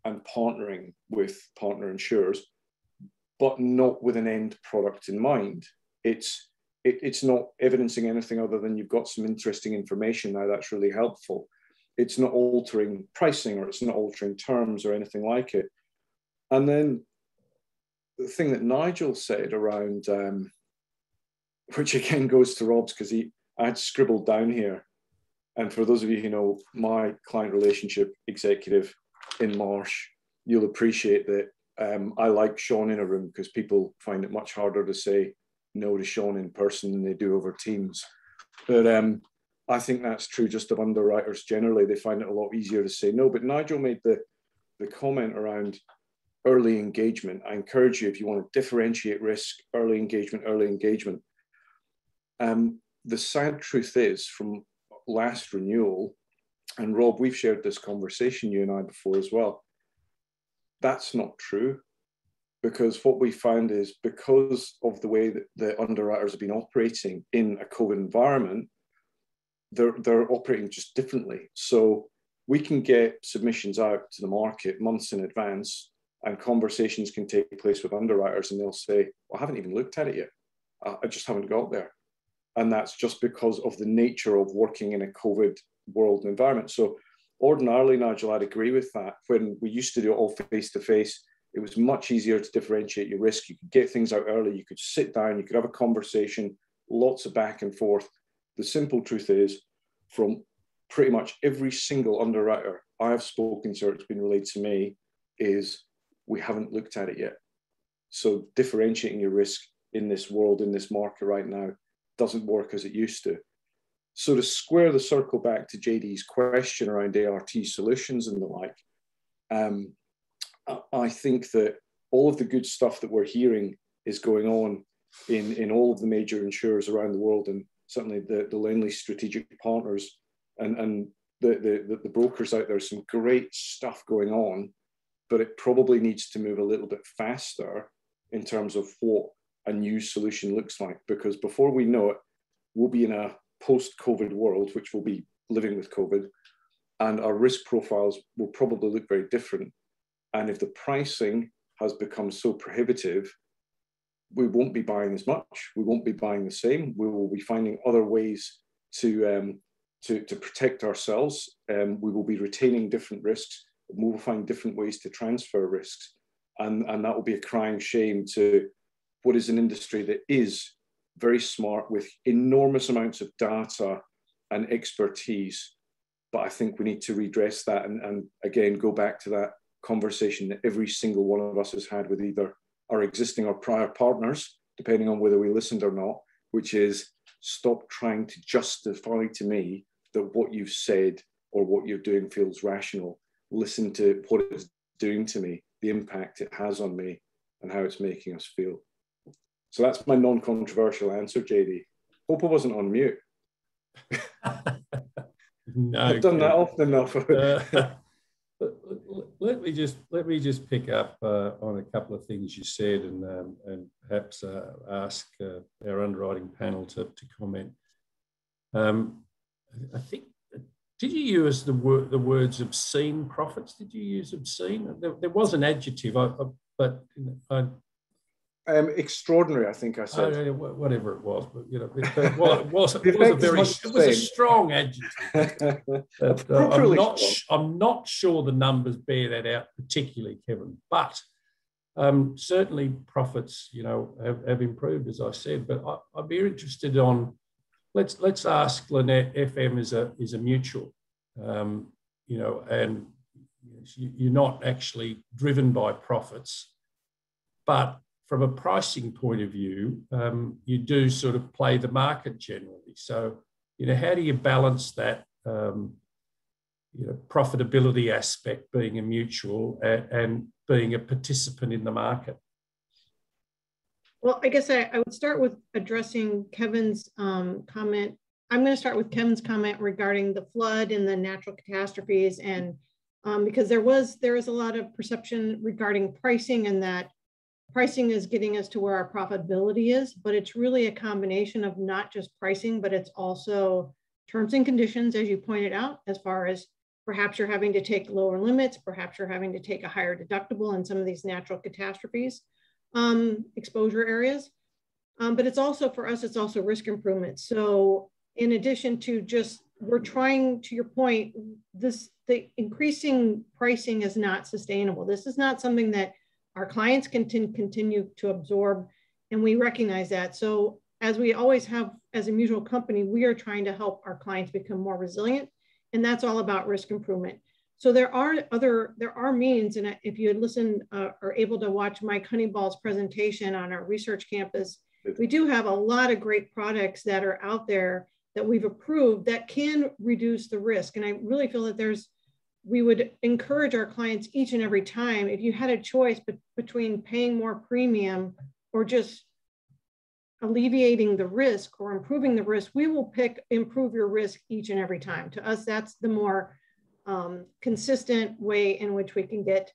and partnering with partner insurers, but not with an end product in mind. It's not evidencing anything other than you've got some interesting information now. That's really helpful. it's not altering pricing or it's not altering terms or anything like it. And then the thing that Nigel said around, which again goes to Rob's, because I had scribbled down here. And for those of you who know my client relationship executive in Marsh, you'll appreciate that I like Sean in a room, because people find it much harder to say no to Sean in person than they do over Teams. But I think that's true just of underwriters generally. They find it a lot easier to say no. But Nigel made the comment around early engagement. I encourage you, if you want to differentiate risk, early engagement. The sad truth is, from last renewal, and Rob, we've shared this conversation, you and I, before as well, that's not true. Because what we found is, because of the way that the underwriters have been operating in a COVID environment, they're operating just differently. So we can get submissions out to the market months in advance, and conversations can take place with underwriters, and they'll say, well, I haven't even looked at it yet. I just haven't got there. And that's just because of the nature of working in a COVID world and environment. So ordinarily, Nigel, I'd agree with that. When we used to do it all face-to-face, it was much easier to differentiate your risk. You could get things out early. You could sit down. You could have a conversation, lots of back and forth. The simple truth is, from pretty much every single underwriter I have spoken to, it's been relayed to me, is we haven't looked at it yet. So differentiating your risk in this world, in this market right now, doesn't work as it used to. So to square the circle back to JD's question around ART solutions and the like, I think that all of the good stuff that we're hearing is going on in all of the major insurers around the world, and certainly the Lendlease strategic partners and the brokers out there. Some great stuff going on, but it probably needs to move a little bit faster in terms of what a new solution looks like, because before we know it, we'll be in a post-COVID world, which will be living with COVID, and our risk profiles will probably look very different. And if the pricing has become so prohibitive, we won't be buying as much. We won't be buying the same. We will be finding other ways to protect ourselves. We will be retaining different risks. We will find different ways to transfer risks. And that will be a crying shame to what is an industry that is very smart, with enormous amounts of data and expertise. But I think we need to redress that and again, go back to that conversation that every single one of us has had with either our existing or prior partners, depending on whether we listened or not, which is, stop trying to justify to me that what you've said or what you're doing feels rational. Listen to what it's doing to me, the impact it has on me, and how it's making us feel. So that's my non-controversial answer, JD. Hope I wasn't on mute. No, I've done that often enough. Let me just pick up on a couple of things you said, and perhaps ask our underwriting panel to comment. I think, did you use the words obscene profits? Did you use obscene? There was an adjective, but extraordinary, I think I said. Whatever it was, but you know, it was a strong adjective. I'm not sure the numbers bear that out particularly, Kevin. But certainly profits, you know, have improved, as I said. But I'd be interested on, let's ask Lynette FM is a mutual, you know, and you're not actually driven by profits, but from a pricing point of view, you do sort of play the market generally. So, you know, how do you balance that, you know, profitability aspect, being a mutual and being a participant in the market? Well, I guess I would start with addressing Kevin's comment. I'm going to start with Kevin's comment regarding the flood and the natural catastrophes, and because there is a lot of perception regarding pricing, and that pricing is getting us to where our profitability is, but it's really a combination of not just pricing, but it's also terms and conditions, as you pointed out, as far as perhaps you're having to take lower limits, perhaps you're having to take a higher deductible in some of these natural catastrophes exposure areas. But it's also, for us, it's also risk improvement. So in addition to just we're trying, to your point, the increasing pricing is not sustainable. This is not something that our clients can continue to absorb, and we recognize that. So as we always have as a mutual company, we are trying to help our clients become more resilient, and that's all about risk improvement. So there are means, and if you had listened or able to watch Mike Honeyball's presentation on our research campus, we do have a lot of great products that are out there that we've approved that can reduce the risk. And I really feel that we would encourage our clients each and every time, if you had a choice between paying more premium or just alleviating the risk or improving the risk, we will pick improve your risk each and every time. To us, that's the more consistent way in which we can get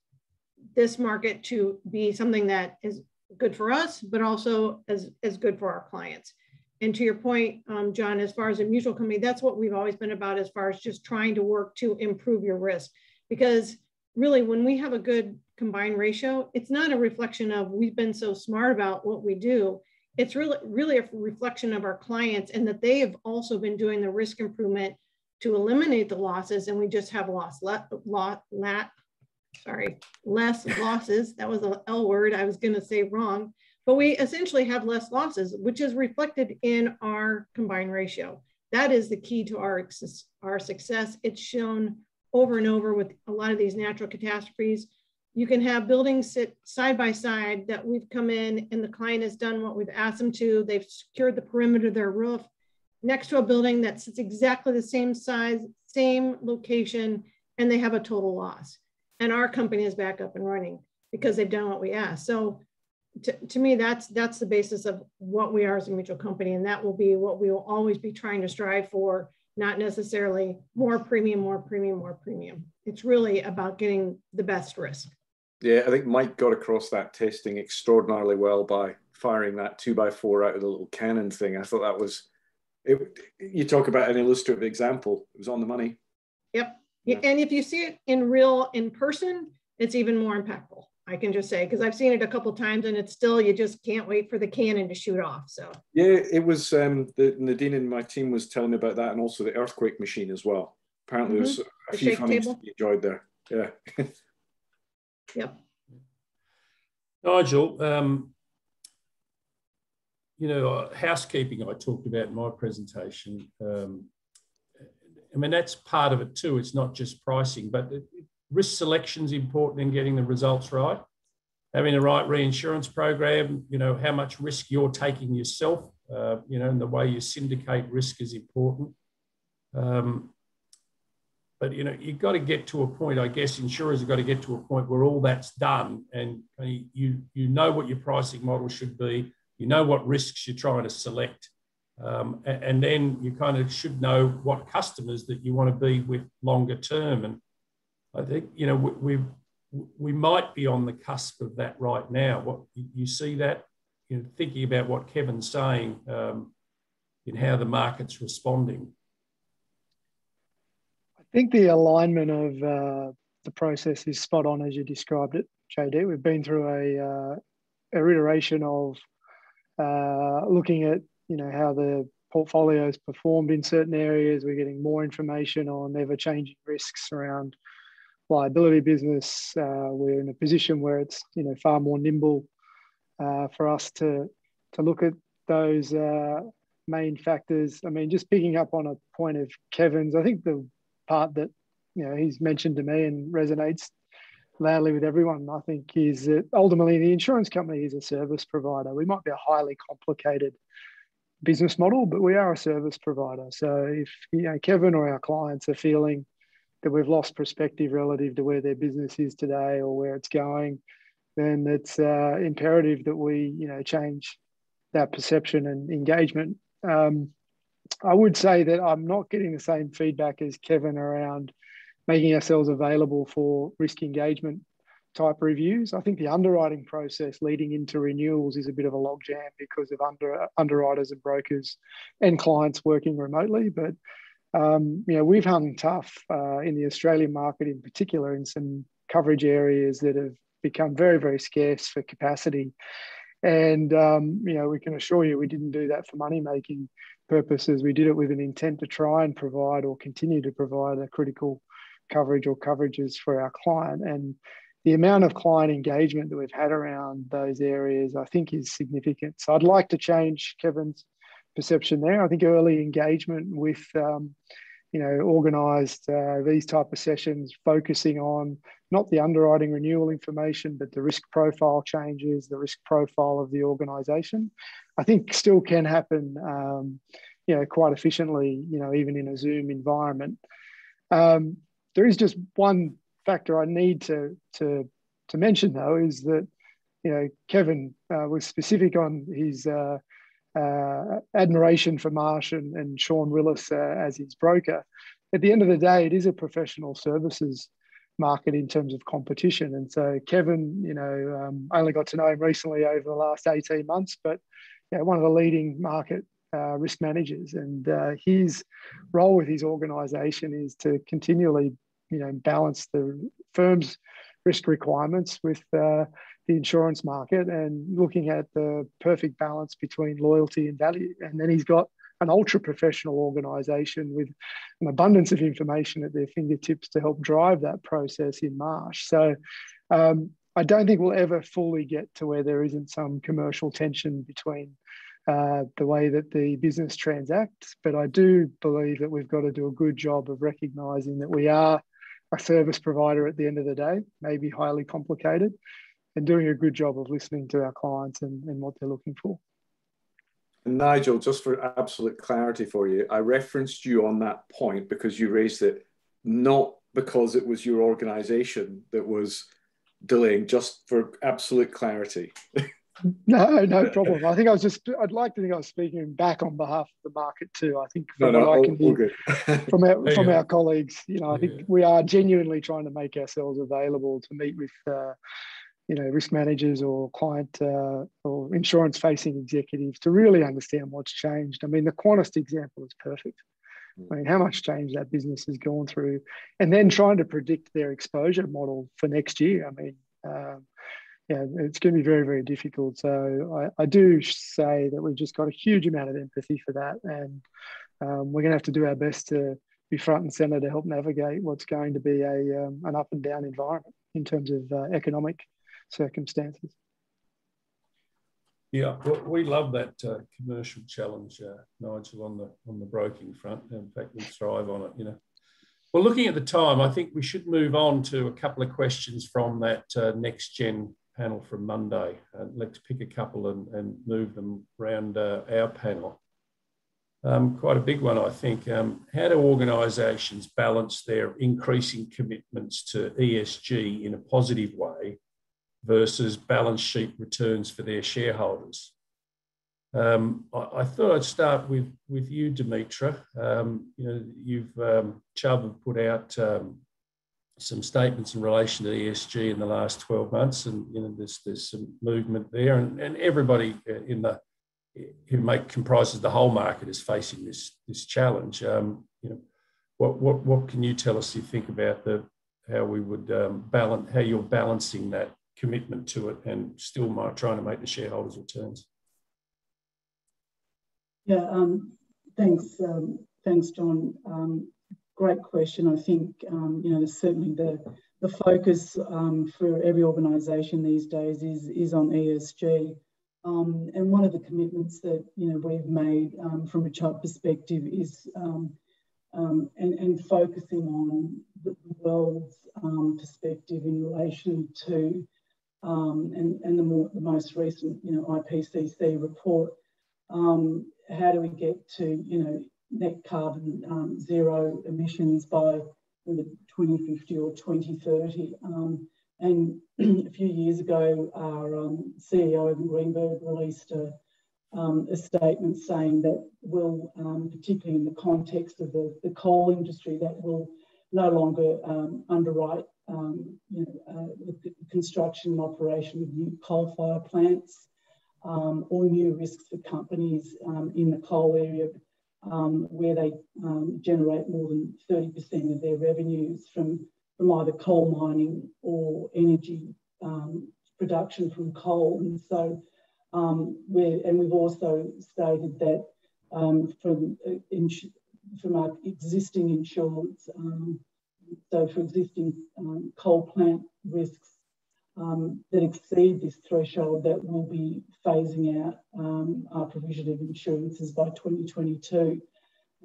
this market to be something that is good for us, but also as good for our clients. And to your point, John, as far as a mutual company, that's what we've always been about, as far as just trying to work to improve your risk. Because really, when we have a good combined ratio, it's not a reflection of we've been so smart about what we do. It's really a reflection of our clients, and that they have also been doing the risk improvement to eliminate the losses, and we just have less losses. That was an L word I was going to say wrong, but we essentially have less losses, which is reflected in our combined ratio. That is the key to our success. It's shown over and over with a lot of these natural catastrophes. You can have buildings sit side by side that we've come in and the client has done what we've asked them to. They've secured the perimeter of their roof next to a building that sits exactly the same size, same location, and they have a total loss. And our company is back up and running because they've done what we asked. So to me, that's the basis of what we are as a mutual company. And that will be what we will always be trying to strive for, not necessarily more premium, more premium, more premium. It's really about getting the best risk. Yeah, I think Mike got across that testing extraordinarily well by firing that 2x4 out of the little cannon thing. I thought that was, you talk about an illustrative example. It was on the money. Yep. Yeah. And if you see it in person, it's even more impactful. I can just say, because I've seen it a couple of times and it's still, you just can't wait for the cannon to shoot off. So yeah, it was, Nadine and my team was telling me about that, and also the earthquake machine as well. Apparently there's a few funnies to be enjoyed there. Yeah. Yep. Nigel, housekeeping I talked about in my presentation. I mean, that's part of it too. It's not just pricing, but risk selection is important in getting the results right. Having the right reinsurance program, how much risk you're taking yourself, and the way you syndicate risk is important. But, you've got to get to a point, I guess insurers have got to get to a point where all that's done and you know what your pricing model should be, you know what risks you're trying to select, and then you kind of should know what customers that you want to be with longer term. And I think, we might be on the cusp of that right now. What you see that, thinking about what Kevin's saying in how the market's responding. I think the alignment of the process is spot on as you described it, JD. We've been through a iteration of looking at how the portfolio's performed in certain areas. We're getting more information on ever-changing risks around liability business. We're in a position where it's far more nimble for us to look at those main factors. I mean, just picking up on a point of Kevin's, I think the part that he's mentioned to me and resonates loudly with everyone, I think, is that ultimately the insurance company is a service provider. We might be a highly complicated business model, but we are a service provider. So if Kevin or our clients are feeling that we've lost perspective relative to where their business is today or where it's going, then it's imperative that we change that perception and engagement. I would say that I'm not getting the same feedback as Kevin around making ourselves available for risk engagement type reviews. I think the underwriting process leading into renewals is a bit of a logjam because of underwriters and brokers and clients working remotely. But we've hung tough in the Australian market in particular in some coverage areas that have become very, very scarce for capacity. And, we can assure you we didn't do that for money making. purposes. We did it with an intent to try and provide or continue to provide a critical coverage or coverages for our client. And the amount of client engagement that we've had around those areas, I think, is significant. So I'd like to change Kevin's perception there. I think early engagement with organised these type of sessions, focusing on not the underwriting renewal information, but the risk profile changes, the risk profile of the organisation, I think still can happen, quite efficiently, even in a Zoom environment. There is just one factor I need to mention, though, is that, Kevin was specific on his admiration for Marsh and Sean Willis as his broker. At the end of the day, it is a professional services market in terms of competition. And so Kevin, I only got to know him recently over the last 18 months, but one of the leading market risk managers. And his role with his organisation is to continually, balance the firm's risk requirements with the insurance market and looking at the perfect balance between loyalty and value. And then he's got an ultra professional organisation with an abundance of information at their fingertips to help drive that process in Marsh. So I don't think we'll ever fully get to where there isn't some commercial tension between the way that the business transacts, but I do believe that we've got to do a good job of recognising that we are a service provider at the end of the day, maybe highly complicated, and doing a good job of listening to our clients and what they're looking for. Nigel, just for absolute clarity for you, I referenced you on that point because you raised it, not because it was your organisation that was delaying, just for absolute clarity. No problem. I think I'd like to think I was speaking back on behalf of the market too. I think from what I can hear from our colleagues, I think we are genuinely trying to make ourselves available to meet with risk managers or client or insurance facing executives to really understand what's changed. I mean, the Qantas example is perfect. I mean, how much change that business has gone through, and then trying to predict their exposure model for next year. I mean, it's going to be very, very difficult. So I do say that we've just got a huge amount of empathy for that, and we're going to have to do our best to be front and centre to help navigate what's going to be an up and down environment in terms of economic circumstances. Yeah, well, we love that commercial challenge, Nigel, on the broking front. In fact, we thrive on it. Well, looking at the time, I think we should move on to a couple of questions from that Next Gen panel from Monday. Let's pick a couple and move them around our panel. Quite a big one, I think. How do organisations balance their increasing commitments to ESG in a positive way versus balance sheet returns for their shareholders? I thought I'd start with you, Dimitra. Chubb have put out some statements in relation to ESG in the last 12 months, and there's some movement there, and everybody who comprises the whole market is facing this challenge. What can you tell us? You think about how we would balance, how you're balancing that commitment to it and still trying to make the shareholders' returns? Yeah, thanks, John. Great question. I think certainly the focus for every organisation these days is on ESG, and one of the commitments that we've made from a Chubb perspective is and focusing on the world's perspective in relation to and the most recent IPCC report. How do we get to net carbon zero emissions by 2050 or 2030? And a few years ago, our CEO Evan Greenberg released a statement saying that will, particularly in the context of the coal industry, that will no longer underwrite the construction and operation of new coal-fired plants or new risks for companies in the coal area where they generate more than 30% of their revenues from either coal mining or energy production from coal. And so we've also stated that from our existing insurance. So for existing coal plant risks that exceed this threshold, that will be phasing out our provision of insurances by 2022.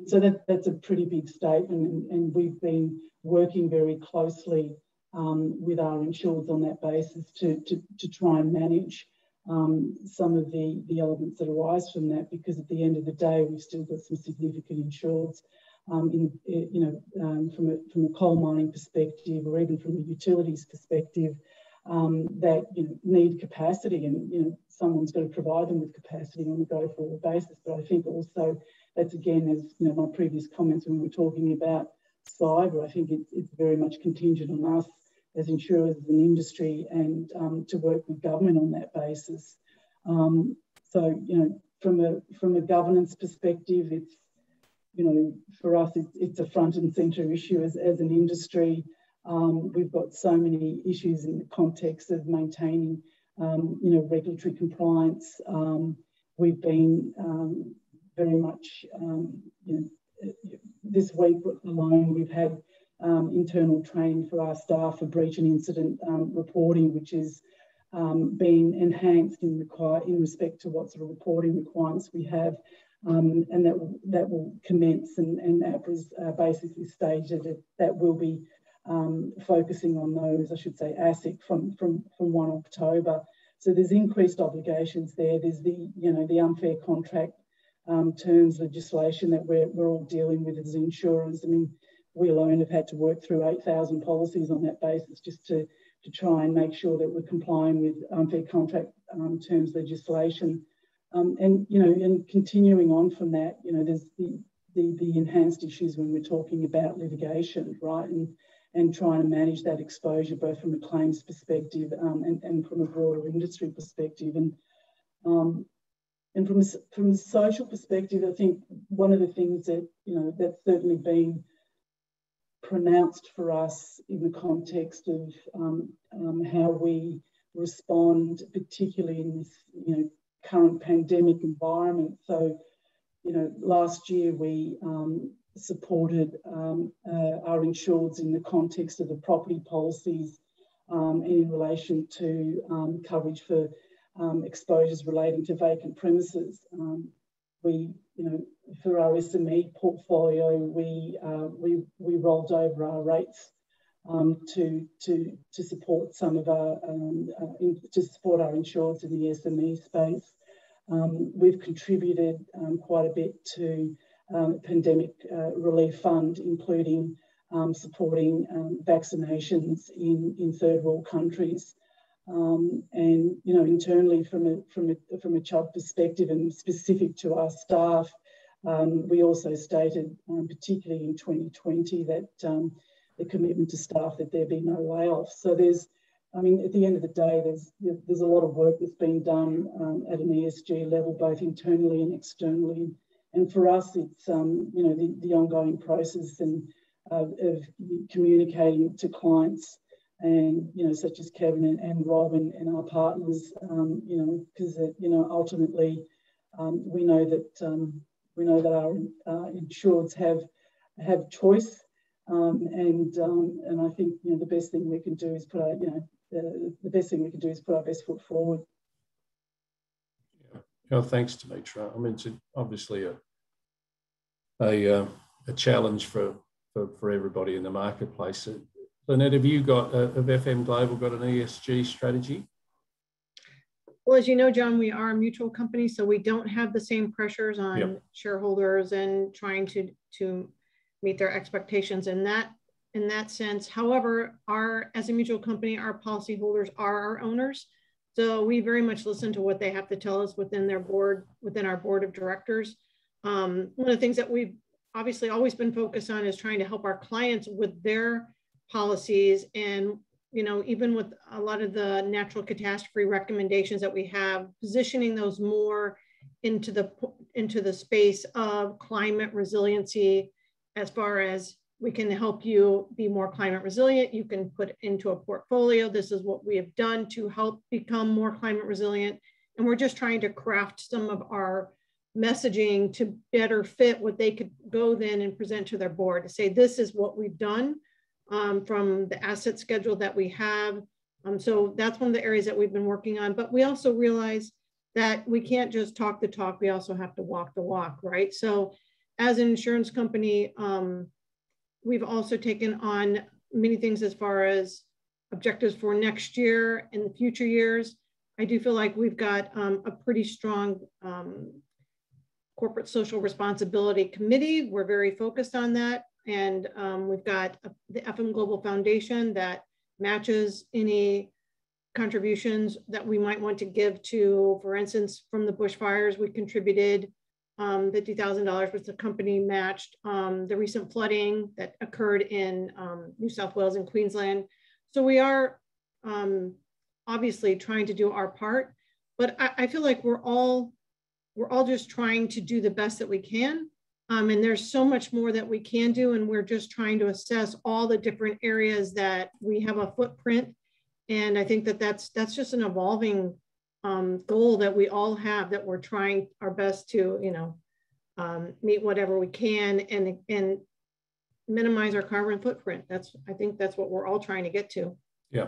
So that's a pretty big statement, and we've been working very closely with our insureds on that basis to try and manage some of the elements that arise from that, because at the end of the day, we've still got some significant insureds from a coal mining perspective, or even from a utilities perspective, that need capacity, and someone's got to provide them with capacity on a go-forward basis. But I think also that's, again, as my previous comments when we were talking about cyber, I think it's very much contingent on us as insurers, as an industry, and to work with government on that basis. So from a governance perspective, it's for us it's a front and centre issue as an industry. We've got so many issues in the context of maintaining regulatory compliance. We've been very much this week alone we've had internal training for our staff for breach and incident reporting, which is being enhanced in respect to what sort of reporting requirements we have, and that will commence, and APRA's basically stated that will be focusing on those, I should say, ASIC from 1 October. So there's increased obligations there. There's the unfair contract terms legislation that we're all dealing with as insurers. I mean, we alone have had to work through 8,000 policies on that basis just to try and make sure that we're complying with unfair contract terms legislation. And continuing on from that, there's the enhanced issues when we're talking about litigation, right? And trying to manage that exposure both from a claims perspective and from a broader industry perspective. And from a social perspective, I think one of the things that that's certainly been pronounced for us in the context of how we respond, particularly in this current pandemic environment. So last year we supported our insureds in the context of the property policies and in relation to coverage for exposures relating to vacant premises. For our SME portfolio, we rolled over our rates to support some of our to support our insureds in the SME space. We've contributed quite a bit to pandemic relief fund, including supporting vaccinations in third world countries. And internally from a CHUB perspective and specific to our staff, we also stated, particularly in 2020, that the commitment to staff that there be no layoffs. So at the end of the day, there's a lot of work that's been done at an ESG level, both internally and externally. And for us, it's the ongoing process and of communicating to clients, and such as Kevin and Rob and our partners, because ultimately we know that our insureds have choice, and I think the best thing we can do is put our best foot forward. Yeah. Thanks, Dimitra. I mean, it's obviously a challenge for everybody in the marketplace. Lynette, have FM Global got an ESG strategy? Well, as you know, John, we are a mutual company, so we don't have the same pressures on shareholders and trying to meet their expectations in that sense. However, as a mutual company, our policyholders are our owners. So we very much listen to what they have to tell us within our board of directors. One of the things that we've obviously always been focused on is trying to help our clients with their policies, and even with a lot of the natural catastrophe recommendations that we have, positioning those more into the space of climate resiliency, as far as we can help you be more climate resilient. You can put into a portfolio. This is what we have done to help become more climate resilient. And we're just trying to craft some of our messaging to better fit what they could go then and present to their board to say, this is what we've done from the asset schedule that we have. So that's one of the areas that we've been working on. But we also realize that we can't just talk the talk, we also have to walk the walk, right? So as an insurance company, we've also taken on many things as far as objectives for next year and the future years. I do feel like we've got a pretty strong corporate social responsibility committee. We're very focused on that. And we've got the FM Global Foundation that matches any contributions that we might want to give to, for instance, from the bushfires, we contributed $50,000, which the company matched, the recent flooding that occurred in New South Wales and Queensland. So we are obviously trying to do our part, but I feel like we're all just trying to do the best that we can. And there's so much more that we can do. And we're just trying to assess all the different areas that we have a footprint. And I think that that's just an evolving goal that we all have, that we're trying our best to, meet whatever we can and minimize our carbon footprint. I think that's what we're all trying to get to. Yeah.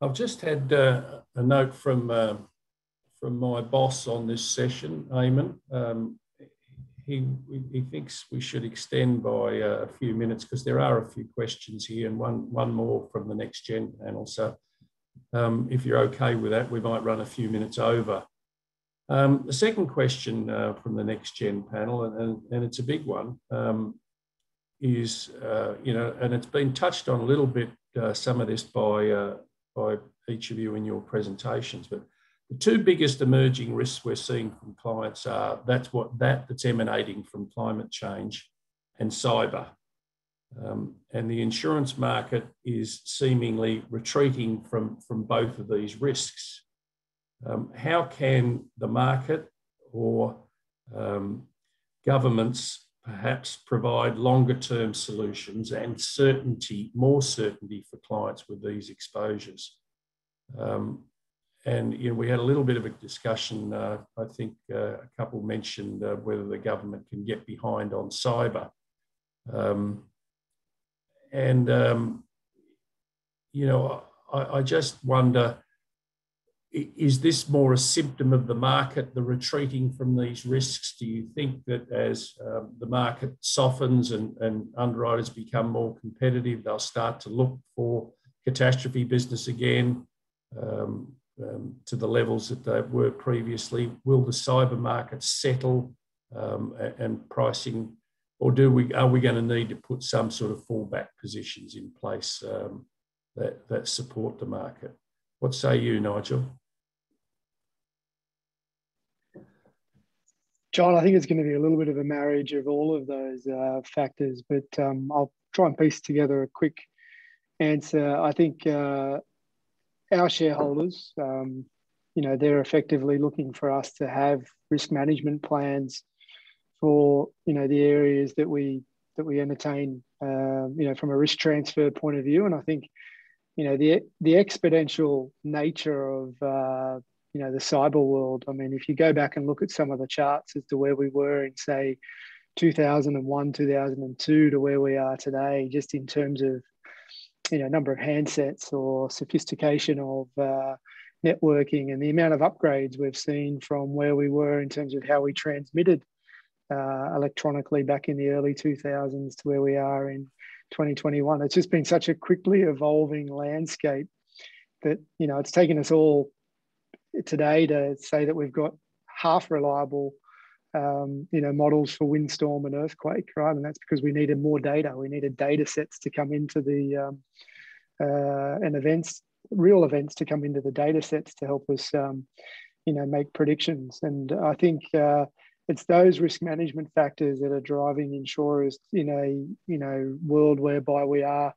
I've just had a note from my boss on this session, Eamon. He thinks we should extend by a few minutes because there are a few questions here and one more from the Next Gen panel. So if you're okay with that, we might run a few minutes over. The second question from the Next Gen panel, and it's a big one, is, and it's been touched on a little bit, some of this by each of you in your presentations, but the two biggest emerging risks we're seeing from clients are that's emanating from climate change and cyber. And the insurance market is seemingly retreating from both of these risks. How can the market or governments perhaps provide longer term solutions and more certainty for clients with these exposures? And we had a little bit of a discussion. I think a couple mentioned whether the government can get behind on cyber. I just wonder, is this more a symptom of the market, the retreating from these risks? Do you think that as the market softens and underwriters become more competitive, they'll start to look for catastrophe business again? To the levels that they were previously? Will the cyber market settle and pricing, or are we going to need to put some sort of fallback positions in place that support the market? What say you, Nigel? John, I think it's going to be a little bit of a marriage of all of those factors, but I'll try and piece together a quick answer. I think our shareholders, they're effectively looking for us to have risk management plans for, the areas that we entertain, from a risk transfer point of view. And I think, the exponential nature of, the cyber world. I mean, if you go back and look at some of the charts as to where we were in, say, 2001, 2002 to where we are today, just in terms of, number of handsets or sophistication of networking and the amount of upgrades we've seen from where we were in terms of how we transmitted electronically back in the early 2000s to where we are in 2021. It's just been such a quickly evolving landscape that, it's taken us all today to say that we've got half reliable models for windstorm and earthquake, right? And that's because we needed more data. We needed data sets to come into the real events to come into the data sets to help us, make predictions. And I think it's those risk management factors that are driving insurers in a, world whereby we are,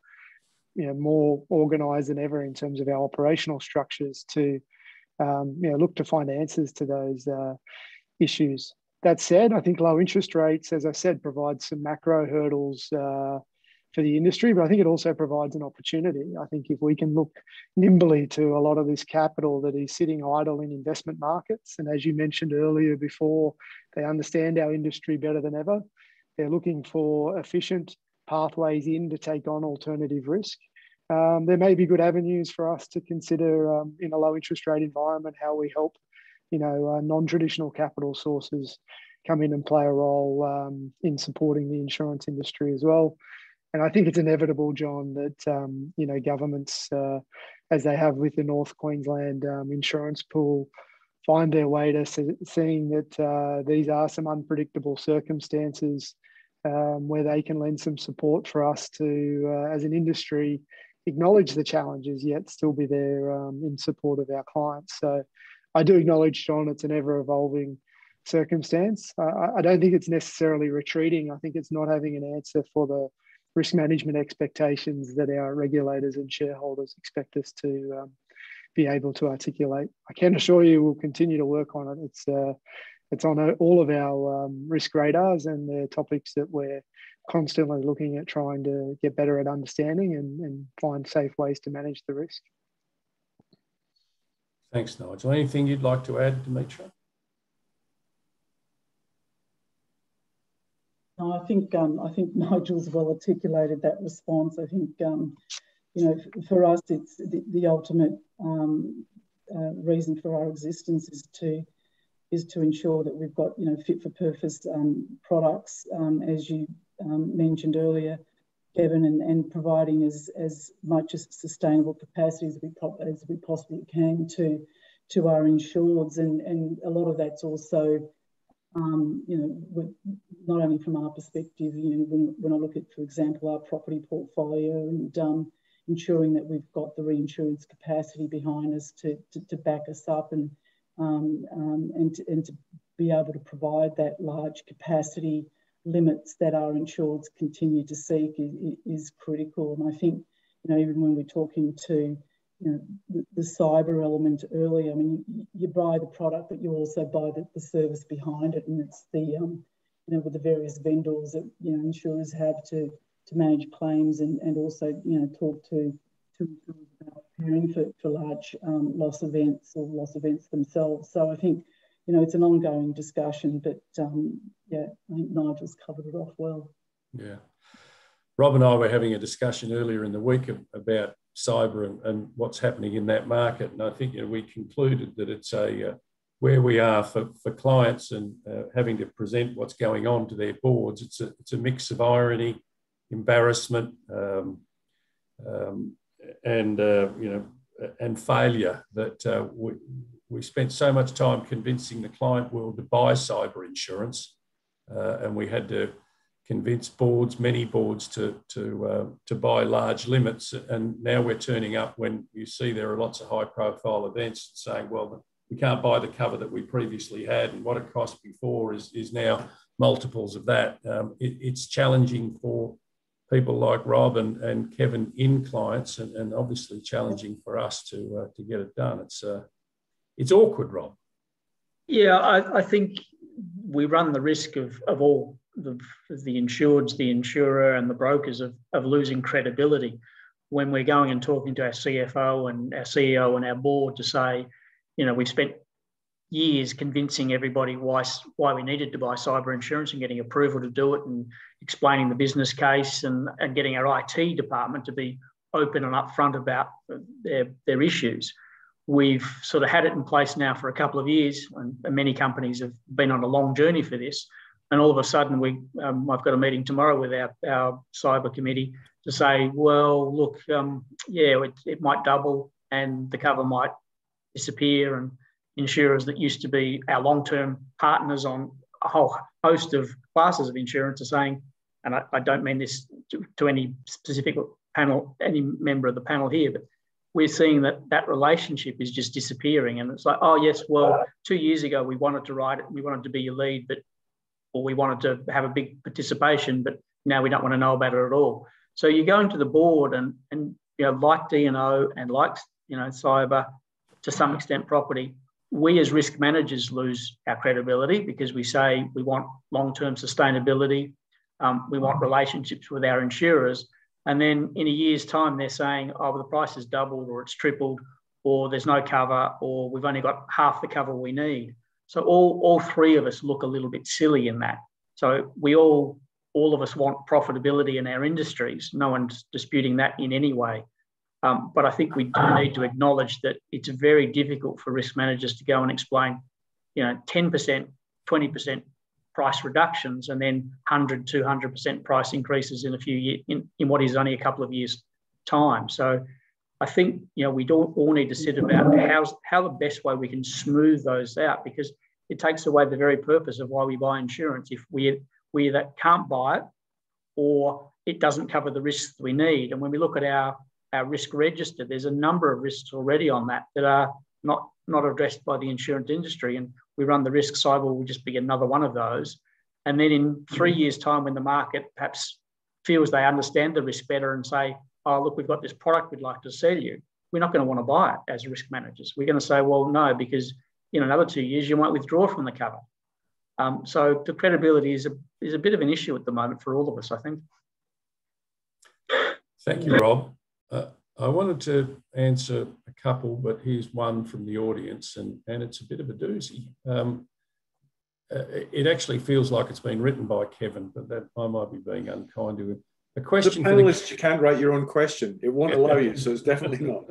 more organised than ever in terms of our operational structures to, look to find answers to those issues. That said, I think low interest rates, as I said, provide some macro hurdles for the industry, but I think it also provides an opportunity. I think if we can look nimbly to a lot of this capital that is sitting idle in investment markets, and as you mentioned earlier before, they understand our industry better than ever. They're looking for efficient pathways in to take on alternative risk. There may be good avenues for us to consider in a low interest rate environment, how we help, non-traditional capital sources come in and play a role in supporting the insurance industry as well. And I think it's inevitable, John, that, governments, as they have with the North Queensland insurance pool, find their way to seeing that these are some unpredictable circumstances where they can lend some support for us to, as an industry, acknowledge the challenges, yet still be there in support of our clients. So I do acknowledge, John, it's an ever-evolving circumstance. I don't think it's necessarily retreating. I think it's not having an answer for the risk management expectations that our regulators and shareholders expect us to be able to articulate. I can assure you we'll continue to work on it. It's on all of our risk radars, and they're topics that we're constantly looking at trying to get better at understanding and find safe ways to manage the risk. Thanks, Nigel. Anything you'd like to add, Dimitra? No, I think Nigel's well articulated that response. I think for us, it's the ultimate reason for our existence is to ensure that we've got fit for purpose products, as you mentioned earlier, Kevin, and providing as much as sustainable capacity as we possibly can to our insureds, and a lot of that's also not only from our perspective, when I look at, for example, our property portfolio and ensuring that we've got the reinsurance capacity behind us to back us up and to be able to provide that large capacity limits that our insureds continue to seek is critical. And I think, even when we're talking to, the cyber element earlier, I mean, you buy the product, but you also buy the service behind it. And it's the, with the various vendors that, insurers have to manage claims and also, talk to insurers about preparing for large loss events or loss events themselves. So I think, it's an ongoing discussion, but I think Nigel's covered it off well. Yeah. Rob and I were having a discussion earlier in the week about cyber and what's happening in that market. And I think we concluded that it's where we are for clients and having to present what's going on to their boards. It's a mix of irony, embarrassment, and failure that we spent so much time convincing the client world to buy cyber insurance, and we had to convince many boards to buy large limits. And now we're turning up when you see there are lots of high-profile events saying, well, we can't buy the cover that we previously had, and what it cost before is now multiples of that. It's challenging for people like Rob and Kevin in clients, and obviously challenging for us to get it done. It's awkward, Rob. Yeah, I think we run the risk of all the insureds, the insurer and the brokers of losing credibility when we're going and talking to our CFO and our CEO and our board to say, we've spent years convincing everybody why we needed to buy cyber insurance and getting approval to do it and explaining the business case and getting our IT department to be open and upfront about their issues. We've sort of had it in place now for a couple of years, and many companies have been on a long journey for this. And all of a sudden, I've got a meeting tomorrow with our cyber committee to say, well, look, it might double and the cover might disappear, and insurers that used to be our long-term partners on a whole host of classes of insurance are saying, and I don't mean this to any specific panel, any member of the panel here, but we're seeing that relationship is just disappearing. And it's like, oh, yes, well, 2 years ago, we wanted to write it, we wanted to be your lead, or we wanted to have a big participation, but now we don't want to know about it at all. So you're going to the board and like D&O and like, cyber, to some extent property, we as risk managers lose our credibility because we say we want long-term sustainability, we want relationships with our insurers, And then in a year's time, they're saying, oh, well, the price has doubled or it's tripled, or there's no cover, or we've only got half the cover we need. So all three of us look a little bit silly in that. So we all of us want profitability in our industries. No one's disputing that in any way. But I think we do need to acknowledge that it's very difficult for risk managers to go and explain, 10%, 20% price reductions and then 100, 200% price increases in a few years, in what is only a couple of years' time. So I think, we all need to sit about how the best way we can smooth those out, because it takes away the very purpose of why we buy insurance. If we either can't buy it or it doesn't cover the risks we need. And when we look at our risk register, there's a number of risks already on that are not addressed by the insurance industry. And we run the risk, cyber will just be another one of those. And then in 3 years' time, when the market perhaps feels they understand the risk better and say, oh, look, we've got this product we'd like to sell you, we're not going to want to buy it as risk managers. We're going to say, well, no, because in another 2 years, you might withdraw from the cover. So the credibility is a bit of an issue at the moment for all of us, I think. Thank you, Rob. I wanted to answer a couple, but here's one from the audience, and it's a bit of a doozy. It actually feels like it's been written by Kevin, but that I might be being unkind to him. A question. As a panelist, you can't write your own question. It won't allow you, so it's definitely not.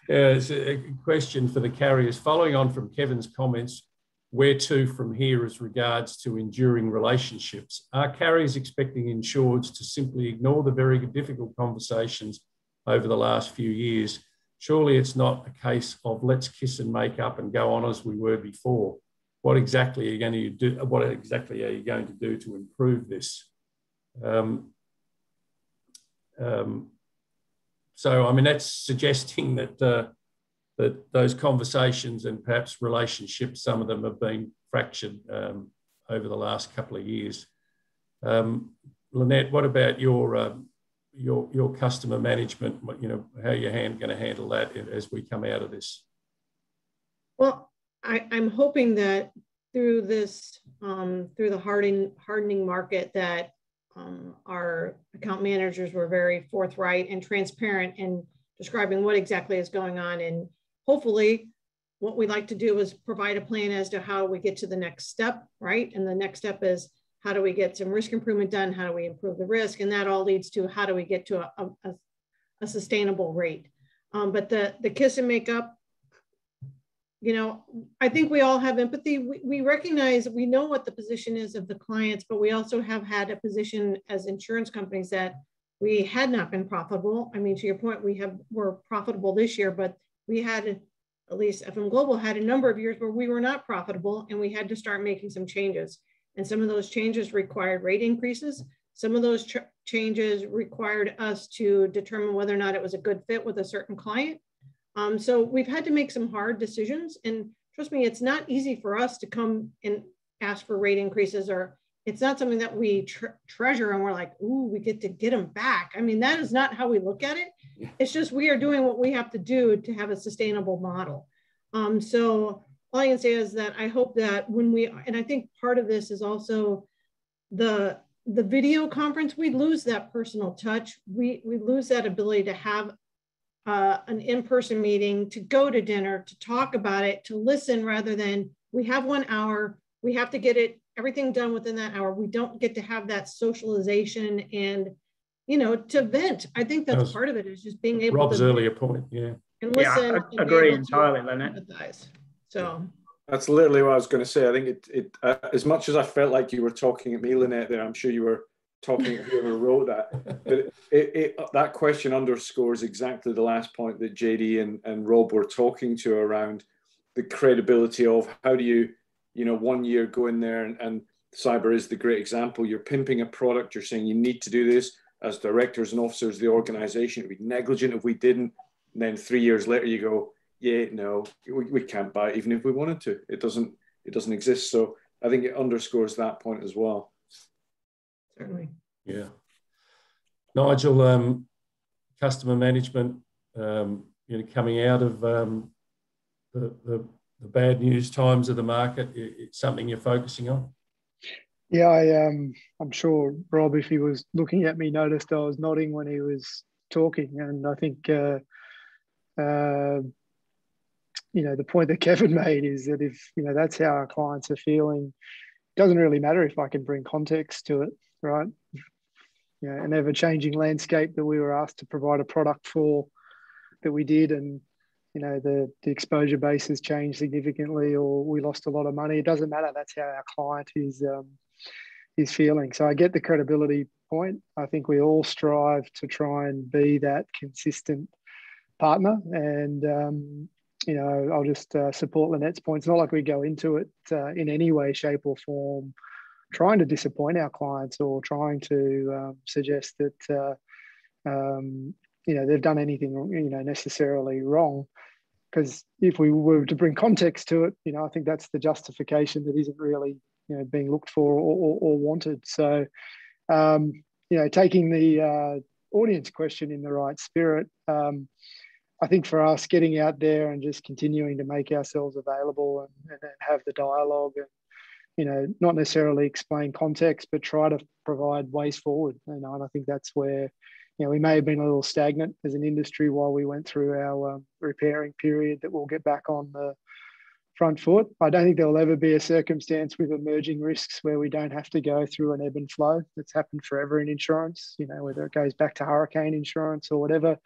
Yeah, it's a question for the carriers. Following on from Kevin's comments, where to from here as regards to enduring relationships? Are carriers expecting insureds to simply ignore the very difficult conversations over the last few years? Surely it's not a case of let's kiss and make up and go on as we were before. What exactly are you going to do? What exactly are you going to do to improve this? So, I mean, that's suggesting that that those conversations and perhaps relationships, some of them have been fractured over the last couple of years. Lynette, what about your customer management? How are you going to handle that as we come out of this? Well, I'm hoping that through this, through the hardening market, that our account managers were very forthright and transparent in describing what exactly is going on. And hopefully what we'd like to do is provide a plan as to how we get to the next step, right? And the next step is, how do we get some risk improvement done? How do we improve the risk? And that all leads to, how do we get to a sustainable rate? But the kiss and make up, I think we all have empathy. We recognize, we know what the position is of the clients, but we also have had a position as insurance companies that we had not been profitable. I mean, to your point, we're profitable this year, but we had, at least FM Global had a number of years where we were not profitable, and we had to start making some changes. And some of those changes required rate increases. Some of those changes required us to determine whether or not it was a good fit with a certain client. So we've had to make some hard decisions, and trust me, it's not easy for us to come and ask for rate increases, or it's not something that we treasure and we're like, ooh, we get to get them back. I mean, that is not how we look at it. It's just, we are doing what we have to do to have a sustainable model. So all I can say is that I hope that and I think part of this is also the video conference, we lose that personal touch. We lose that ability to have an in-person meeting, to go to dinner, to talk about it, to listen, rather than we have 1 hour, we have to get everything done within that hour. We don't get to have that socialization and, to vent. I think that's part of it, is just being able Rob's to earlier point, yeah. And listen. Yeah, I agree entirely, Lynette. So that's literally what I was going to say. I think it as much as I felt like you were talking at me, Lynette, there, I'm sure you were talking at whoever wrote that. But that question underscores exactly the last point that JD and Rob were talking to around the credibility of how do you, 1 year go in there, and cyber is the great example. You're pimping a product, you're saying you need to do this as directors and officers of the organization. It'd be negligent if we didn't. And then 3 years later you go, yeah, no, we can't buy it even if we wanted to. It doesn't exist. So I think it underscores that point as well. Certainly. Yeah. Nigel, customer management, coming out of the bad news times of the market, it's something you're focusing on? Yeah, I'm sure Rob, if he was looking at me, noticed I was nodding when he was talking, and I think the point that Kevin made is that if that's how our clients are feeling, it doesn't really matter if I can bring context to it, right? An ever-changing landscape that we were asked to provide a product for, that we did, and the exposure base has changed significantly, or we lost a lot of money. It doesn't matter. That's how our client is feeling. So I get the credibility point. I think we all strive to try and be that consistent partner, and I'll just support Lynette's point. It's not like we go into it in any way, shape, or form trying to disappoint our clients or trying to suggest that they've done anything necessarily wrong. Because if we were to bring context to it, I think that's the justification that isn't really being looked for or wanted. So taking the audience question in the right spirit, I think for us, getting out there and just continuing to make ourselves available and have the dialogue and, not necessarily explain context, but try to provide ways forward. And I think that's where, we may have been a little stagnant as an industry while we went through our repairing period, that we'll get back on the front foot. I don't think there'll ever be a circumstance with emerging risks where we don't have to go through an ebb and flow. That's happened forever in insurance, whether it goes back to hurricane insurance or whatever.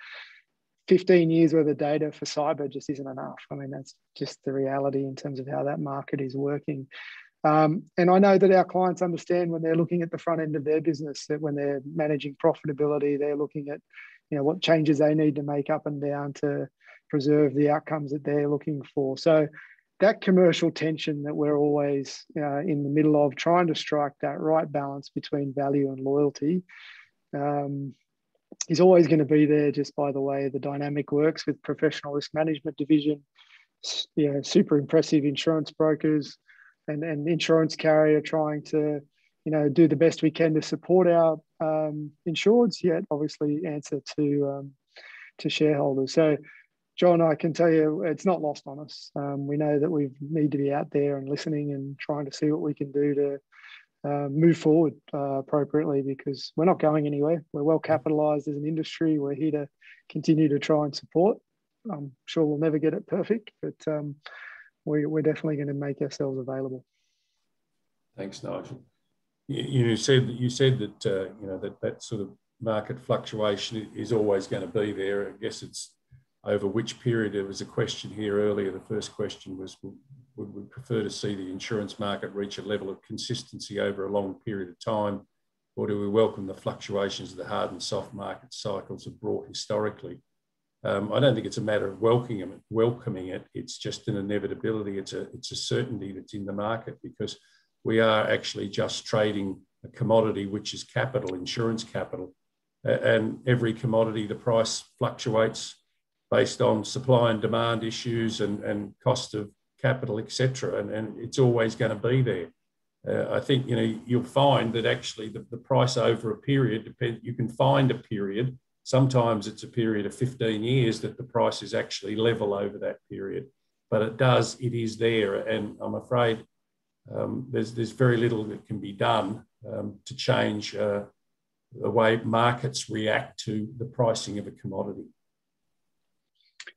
15 years worth of data for cyber just isn't enough. I mean, that's just the reality in terms of how that market is working. And I know that our clients understand when they're looking at the front end of their business, that when they're managing profitability, they're looking at, what changes they need to make up and down to preserve the outcomes that they're looking for. So that commercial tension that we're always in the middle of, trying to strike that right balance between value and loyalty, is always going to be there, just by the way the dynamic works with professional risk management division, super impressive insurance brokers and insurance carrier trying to, do the best we can to support our insureds, yet obviously answer to shareholders. So, John, I can tell you it's not lost on us. We know that we need to be out there and listening and trying to see what we can do to move forward appropriately, because we're not going anywhere. We're well capitalised as an industry. We're here to continue to try and support. I'm sure we'll never get it perfect, but we're definitely going to make ourselves available. Thanks, Nigel. You said that that sort of market fluctuation is always going to be there. I guess it's over which period. There was a question here earlier. The first question was, would we prefer to see the insurance market reach a level of consistency over a long period of time, or do we welcome the fluctuations the hard and soft market cycles have brought historically? I don't think it's a matter of welcoming it. It's just an inevitability. It's a certainty that's in the market, because we are actually just trading a commodity, which is capital, insurance capital. And every commodity, the price fluctuates based on supply and demand issues and cost of capital, etc. And it's always going to be there. I think, you'll find that actually the price over a period, you can find a period. Sometimes it's a period of 15 years that the price is actually level over that period, but it is there. And I'm afraid there's very little that can be done to change the way markets react to the pricing of a commodity.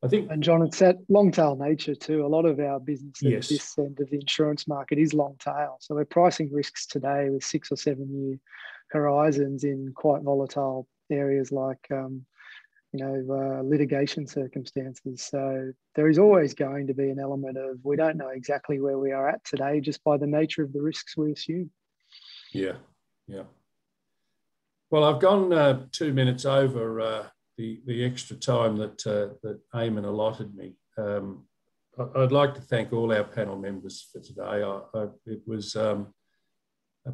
I think, and John, it's that long tail nature too. A lot of our business at this end of the insurance market is long tail. So we're pricing risks today with 6 or 7 year horizons in quite volatile areas like litigation circumstances. So there is always going to be an element of, we don't know exactly where we are at today just by the nature of the risks we assume. Yeah. Well, I've gone 2 minutes over the extra time that Eamon allotted me. I'd like to thank all our panel members for today. It was a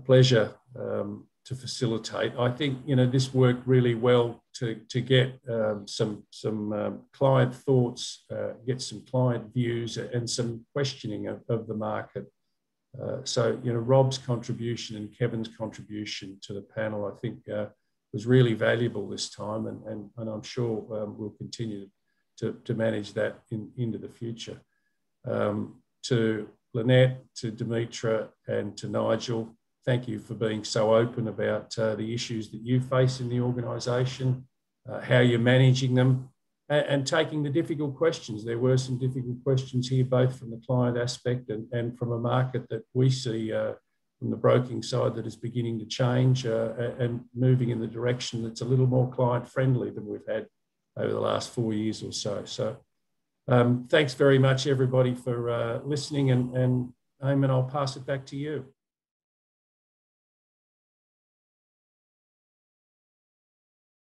pleasure to facilitate. I think this worked really well to get some client thoughts, get some client views, and some questioning of the market. So Rob's contribution and Kevin's contribution to the panel, I think, was really valuable this time, and I'm sure we'll continue to manage that into the future. To Lynette, to Demetra, and to Nigel, thank you for being so open about the issues that you face in the organisation, how you're managing them, and taking the difficult questions. There were some difficult questions here, both from the client aspect and from a market that we see from the broking side that is beginning to change and moving in the direction that's a little more client friendly than we've had over the last 4 years or so. So thanks very much, everybody, for listening. And Eamon, I'll pass it back to you.